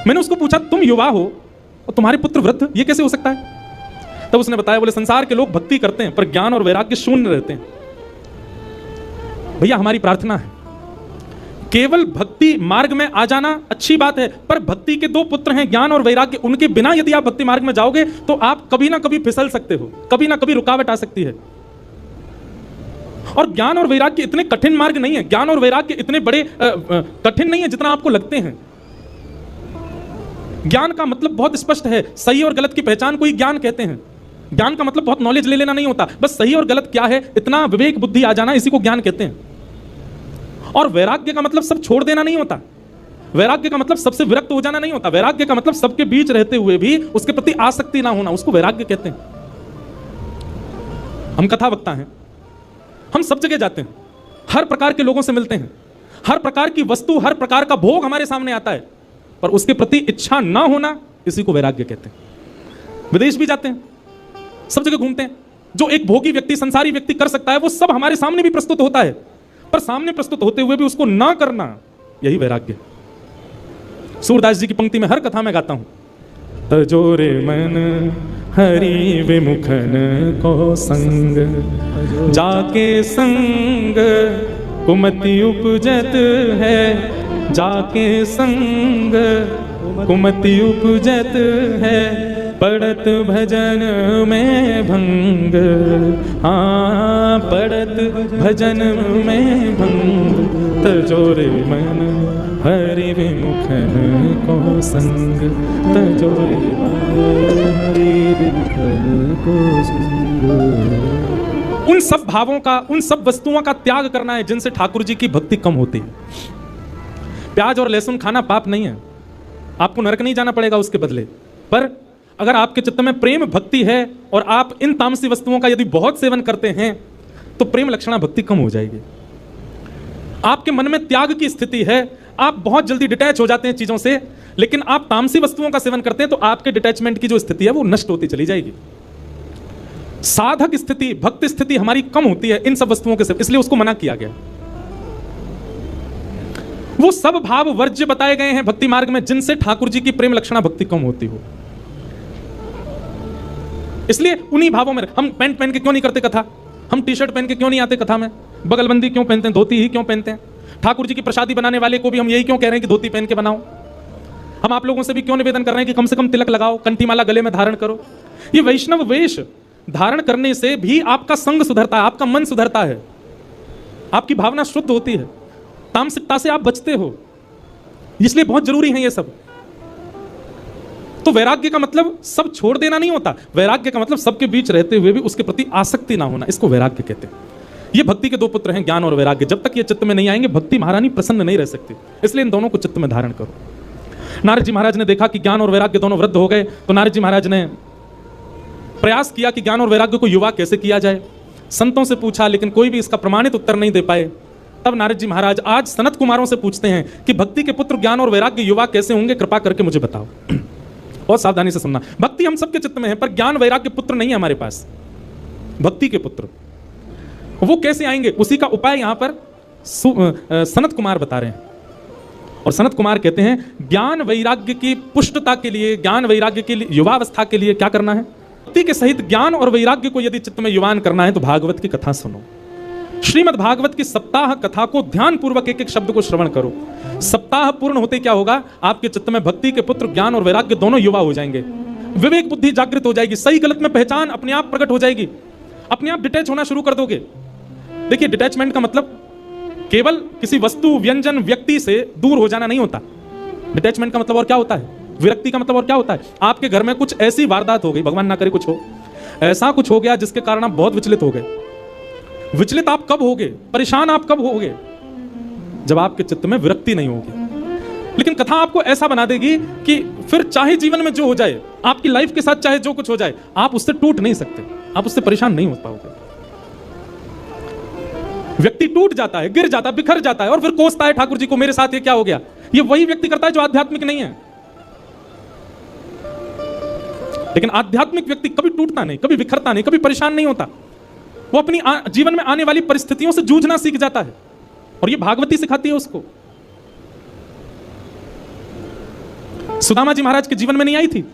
मैंने उसको पूछा तुम युवा हो और तुम्हारे पुत्र वृद्ध, ये कैसे हो सकता है? तब उसने बताया, बोले संसार के लोग भक्ति करते हैं पर ज्ञान और वैराग्य शून्य रहते हैं। भैया हमारी प्रार्थना है केवल भक्ति मार्ग में आ जाना अच्छी बात है, पर भक्ति के दो पुत्र हैं, ज्ञान और वैराग्य। उनके बिना यदि आप भक्ति मार्ग में जाओगे तो आप कभी ना कभी फिसल सकते हो, कभी ना कभी रुकावट आ सकती है। और ज्ञान और वैराग्य इतने कठिन मार्ग नहीं है, ज्ञान और वैराग्य इतने बड़े कठिन नहीं है जितना आपको लगते हैं। ज्ञान का मतलब बहुत स्पष्ट है, सही और गलत की पहचान को ही ज्ञान कहते हैं। ज्ञान का मतलब बहुत नॉलेज ले लेना नहीं होता, बस सही और गलत क्या है इतना विवेक बुद्धि आ जाना, इसी को ज्ञान कहते हैं। और वैराग्य का मतलब सब छोड़ देना नहीं होता, वैराग्य का मतलब सबसे विरक्त हो जाना नहीं होता, वैराग्य का मतलब सबके बीच रहते हुए भी उसके प्रति आसक्ति ना होना, उसको वैराग्य कहते हैं। हम कथा वक्ता हैं, हम सब जगह जाते हैं, हर प्रकार के लोगों से मिलते हैं, हर प्रकार की वस्तु, हर प्रकार का भोग हमारे सामने आता है, पर उसके प्रति इच्छा ना होना, इसी को वैराग्य कहते हैं। विदेश भी जाते हैं, सब जगह घूमते हैं, जो एक भोगी व्यक्ति, संसारी व्यक्ति कर सकता है वो सब हमारे सामने भी प्रस्तुत होता है, पर सामने प्रस्तुत होते हुए भी उसको ना करना, यही वैराग्य। सूरदास जी की पंक्ति में हर कथा में गाता हूं, तजोरे मन हरि विमुखन को संग, जाके संग कुमति उपजत है, जाके संग कुमति उपजत है, पड़त भजन में भंग, हाँ पड़त भजन में भंग, तजोरे मन हरि विमुखन को संग, तजोरे हरि विमुखन को संग। उन सब भावों का, उन सब वस्तुओं का त्याग करना है जिनसे ठाकुर जी की भक्ति कम होती है। प्याज और लहसुन खाना पाप नहीं है, आपको नरक नहीं जाना पड़ेगा उसके बदले, पर अगर आपके चित्त में प्रेम भक्ति है और आप इन तामसी वस्तुओं का यदि बहुत सेवन करते हैं तो प्रेम लक्षणा भक्ति कम हो जाएगी। आपके मन में त्याग की स्थिति है, आप बहुत जल्दी डिटैच हो जाते हैं चीजों से, लेकिन आप तामसी वस्तुओं का सेवन करते हैं तो आपके डिटैचमेंट की जो स्थिति है वो नष्ट होती चली जाएगी। साधक स्थिति, भक्त स्थिति हमारी कम होती है इन सब वस्तुओं के से, इसलिए उसको मना किया गया। वो सब भाव वर्ज्य बताए गए हैं भक्ति मार्ग में जिनसे ठाकुर जी की प्रेम लक्षणा भक्ति कम होती हो। इसलिए उन्हीं भावों में हम पैंट पहन के क्यों नहीं करते कथा, हम टी शर्ट पहन के क्यों नहीं आते कथा में, बगलबंदी क्यों पहनते हैं, धोती ही क्यों पहनते हैं, ठाकुर जी की प्रसादी बनाने वाले को भी हम यही क्यों कह रहे हैं कि धोती पहन के बनाओ, हम आप लोगों से भी क्यों निवेदन कर रहे हैं कि कम से कम तिलक लगाओ, कंठीमाला गले में धारण करो। ये वैष्णव वेश धारण करने से भी आपका संग सुधरता है, आपका मन सुधरता है, आपकी भावना शुद्ध होती है, तामसिकता से आप बचते हो, इसलिए बहुत जरूरी है ये सब। तो वैराग्य का मतलब सब छोड़ देना नहीं होता, वैराग्य का मतलब सबके बीच रहते हुए भी उसके प्रति आसक्ति ना होना, इसको वैराग्य कहते हैं। ये भक्ति के दो पुत्र हैं, ज्ञान और वैराग्य। जब तक ये चित्त में नहीं आएंगे भक्ति महारानी प्रसन्न नहीं रह सकती, इसलिए इन दोनों को चित्त में धारण करो। नारद जी महाराज ने देखा कि ज्ञान और वैराग्य दोनों वृद्ध हो गए, तो नारद जी महाराज ने प्रयास किया कि ज्ञान और वैराग्य को युवा कैसे किया जाए। संतों से पूछा लेकिन कोई भी इसका प्रमाणित उत्तर नहीं दे पाए। तब नारद जी महाराज आज सनत कुमारों से पूछते हैं कि भक्ति के पुत्र ज्ञान और वैराग्य युवा कैसे होंगे, कृपा करके मुझे बताओ। बहुत सावधानी से सुनना, भक्ति हम सबके चित्त में है, पर ज्ञान वैराग्य पुत्र नहीं है हमारे पास। भक्ति के पुत्र वो कैसे आएंगे, उसी का उपाय यहां पर सनत कुमार बता रहे हैं। और सनत कुमार कहते हैं ज्ञान वैराग्य की पुष्टता के लिए, ज्ञान वैराग्य के लिए, युवावस्था के लिए क्या करना है, भक्ति के सहित ज्ञान और वैराग्य को यदि चित्त में युवान करना है तो भागवत की कथा सुनो। श्रीमद् भागवत की सप्ताह कथा को ध्यान पूर्वक एक एक शब्द को श्रवण करो। सप्ताह पूर्ण होते क्या होगा, आपके चित्त में भक्ति के पुत्र ज्ञान और वैराग्य दोनों युवा हो जाएंगे, विवेक बुद्धि जागृत हो जाएगी, सही गलत में पहचान अपने आप प्रकट हो जाएगी, अपने आप डिटैच होना शुरू कर दोगे। देखिए डिटैचमेंट का मतलब केवल किसी वस्तु, व्यंजन, व्यक्ति से दूर हो जाना नहीं होता। डिटैचमेंट का मतलब और क्या होता है, विरक्ति का मतलब और क्या होता है, आपके घर में कुछ ऐसी वारदात हो गई, भगवान ना करे कुछ हो, ऐसा कुछ हो गया जिसके कारण आप बहुत विचलित हो गए। विचलित आप कब होगे, परेशान आप कब होगे, जब आपके चित्त में विरक्ति नहीं होगी। लेकिन कथा आपको ऐसा बना देगी कि फिर चाहे जीवन में जो हो जाए, आपकी लाइफ के साथ चाहे जो कुछ हो जाए, आप उससे टूट नहीं सकते, आप उससे परेशान नहीं हो पाओगे। व्यक्ति टूट जाता है, गिर जाता है, बिखर जाता है और फिर कोसता है ठाकुर जी को, मेरे साथ ये क्या हो गया। ये वही व्यक्ति करता है जो आध्यात्मिक नहीं है। लेकिन आध्यात्मिक व्यक्ति कभी टूटता नहीं, कभी बिखरता नहीं, कभी परेशान नहीं होता। वो अपनी जीवन में आने वाली परिस्थितियों से जूझना सीख जाता है और ये भागवती सिखाती है उसको। सुदामा जी महाराज के जीवन में नहीं आई थी,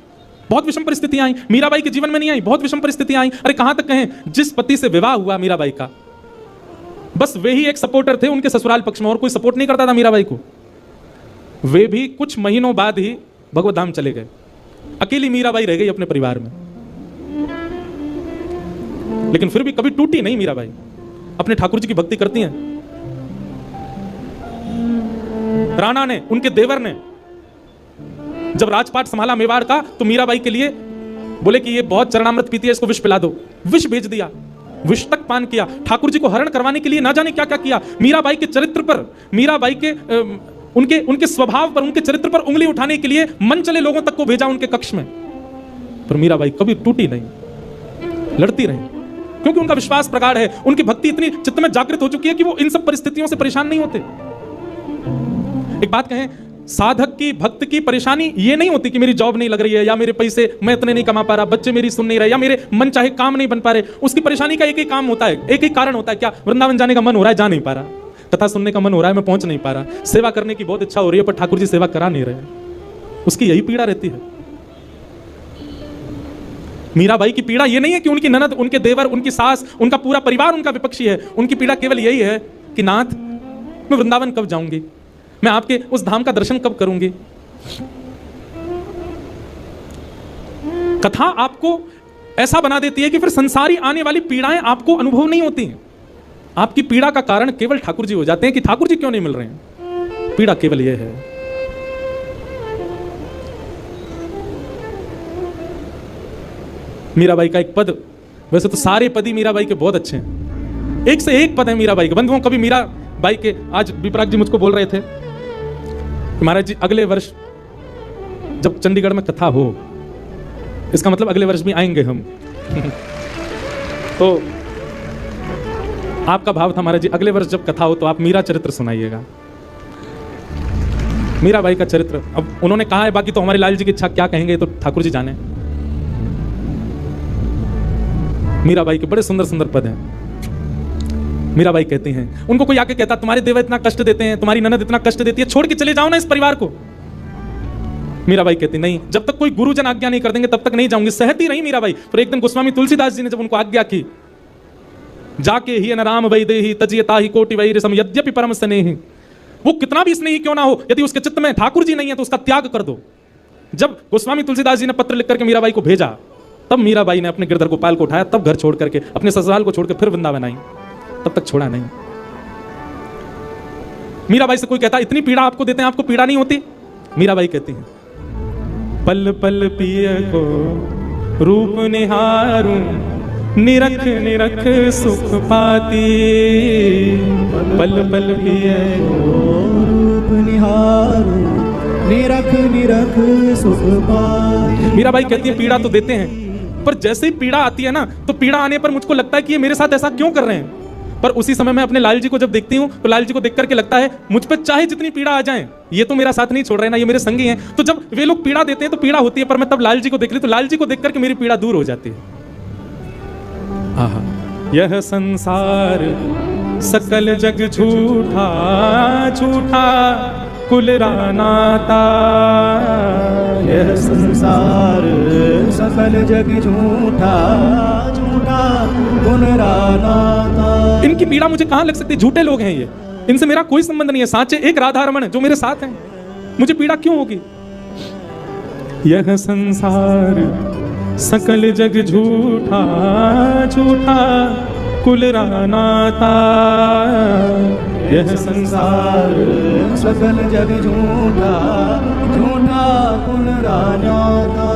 बहुत विषम परिस्थितियां आई। मीराबाई के जीवन में नहीं आई, बहुत विषम परिस्थितियां आई। अरे कहां तक कहें, जिस पति से विवाह हुआ मीराबाई का, बस वे ही एक सपोर्टर थे उनके ससुराल पक्ष में, और कोई सपोर्ट नहीं करता था मीराबाई को। वे भी कुछ महीनों बाद ही भगवत धाम चले गए, अकेली मीराबाई रह गई अपने परिवार में। लेकिन फिर भी कभी टूटी नहीं मीराबाई, अपने ठाकुर जी की भक्ति करती हैं। राणा ने, उनके देवर ने जब राजपाट संभाला मेवाड़ का, तो मीराबाई के लिए बोले कि ये बहुत चरणामृत पीती है, इसको विष पिला दो। विष भेज दिया, विष तक पान किया। ठाकुर जी को हरण करवाने के लिए ना जाने क्या क्या किया। मीराबाई के चरित्र पर, मीराबाई के उनके स्वभाव पर, उनके चरित्र पर उंगली उठाने के लिए मन चले लोगों तक को भेजा उनके कक्ष में, पर मीराबाई कभी टूटी नहीं, लड़ती रही, क्योंकि उनका विश्वास प्रगाढ़ है। उनकी भक्ति इतनी चित्त में जागृत हो चुकी है कि वो इन सब परिस्थितियों से परेशान नहीं होते। एक बात कहें, साधक की, भक्त की परेशानी ये नहीं होती कि मेरी जॉब नहीं लग रही है, या मेरे पैसे मैं इतने नहीं कमा पा रहा, बच्चे मेरी सुन नहीं रहे, या मेरे मन चाहे काम नहीं बन पा रहे। उसकी परेशानी का एक ही काम होता है, एक ही कारण होता है, क्या? वृंदावन जाने का मन हो रहा है, जा नहीं पा रहा। कथा सुनने का मन हो रहा है, मैं पहुंच नहीं पा रहा। सेवा करने की बहुत इच्छा हो रही है, पर ठाकुर जी सेवा करा नहीं रहे। उसकी यही पीड़ा रहती है। मीराबाई की पीड़ा ये नहीं है कि उनकी ननद, उनके देवर, उनकी सास, उनका पूरा परिवार उनका विपक्षी है। उनकी पीड़ा केवल यही है कि नाथ, मैं वृंदावन कब जाऊंगी, मैं आपके उस धाम का दर्शन कब करूंगी। कथा आपको ऐसा बना देती है कि फिर संसारी आने वाली पीड़ाएं आपको अनुभव नहीं होती हैं। आपकी पीड़ा का कारण केवल ठाकुर जी हो जाते हैं कि ठाकुर जी क्यों नहीं मिल रहे हैं। पीड़ा केवल यह है। मीराबाई का एक पद, वैसे तो सारे पद ही मीराबाई के बहुत अच्छे हैं, एक से एक पद है मीराबाई के। बंधुओं, कभी मीराबाई के, आज विपराग जी मुझको बोल रहे थे कि महाराज जी अगले वर्ष जब चंडीगढ़ में कथा हो, इसका मतलब अगले वर्ष भी आएंगे हम। तो आपका भाव था महाराज जी, अगले वर्ष जब कथा हो तो आप मीरा चरित्र सुनाइएगा। मीराबाई का चरित्र अब उन्होंने कहा है, बाकी तो हमारे लाल जी की इच्छा, क्या कहेंगे तो ठाकुर जी जाने। मीराबाई के बड़े सुंदर सुंदर पद हैं। मीराबाई कहती हैं, उनको कोई आके कहता तुम्हारे देवर इतना कष्ट देते हैं, तुम्हारी ननद इतना कष्ट देती है, छोड़ के चले जाओ ना इस परिवार को। मीराबाई कहती नहीं, जब तक कोई गुरुजन आज्ञा नहीं कर देंगे तब तक नहीं जाऊंगी। सहती रही मीराबाई। फिर एक दिन गोस्वामी तुलसीदास जी ने जब उनको आज्ञा की, जाके ही न राम वैदेही तजियता ही कोटि वैर सम यद्यपि परम स्नेही, वो कितना भी स्नेही क्यों ना हो, यदि उसके चित्त में ठाकुर जी नहीं है तो उसका त्याग कर दो। जब गोस्वामी तुलसीदास जी ने पत्र लिख करके मीराबाई को भेजा, तब मीराबाई ने अपने गिरधर गोपाल को उठाया, तब घर छोड़ करके, अपने ससुराल को छोड़कर फिर वृंदावन आई। तब तक छोड़ा नहीं। मीराबाई से कोई कहता इतनी पीड़ा आपको देते हैं, आपको पीड़ा नहीं होती? मीराबाई कहती है, पल पल पिय को रूप निहारूं, निरख निरख सुख पाती। पल पल पिय को रूप निहारूं, निरख निरख सुख पाती। मीराबाई कहती है पीड़ा तो देते हैं, पर जैसे ही पीड़ा आती है ना, तो पीड़ा आने पर मुझको लगता है कि ये मेरे साथ ऐसा क्यों कर रहे हैं। पर उसी समय मैं अपने लाल जी को जब देखती हूँ, तो लाल जी को देख करके लगता है मुझ पर चाहे जितनी पीड़ा आ जाए, ये तो मेरा साथ नहीं छोड़ रहे ना, ये मेरे संगी हैं। तो जब वे लोग पीड़ा देते हैं तो पीड़ा होती है, पर मैं तब लाल जी को देख ली तो लाल जी को देख करके मेरी पीड़ा दूर हो जाती है। आहा, यह संसार सकल जग झूठा झूठा कुलरानाता। यह संसार सकल जग झूठा झूठा कुलरानाता। इनकी पीड़ा मुझे कहाँ लग सकती है? झूठे लोग हैं ये, इनसे मेरा कोई संबंध नहीं है। साचे एक राधा रमण जो मेरे साथ हैं, मुझे पीड़ा क्यों होगी? यह संसार सकल जग झूठा झूठा कुलरानाता। यह संसार सकल जग झूठा झूठा कुलरानाता।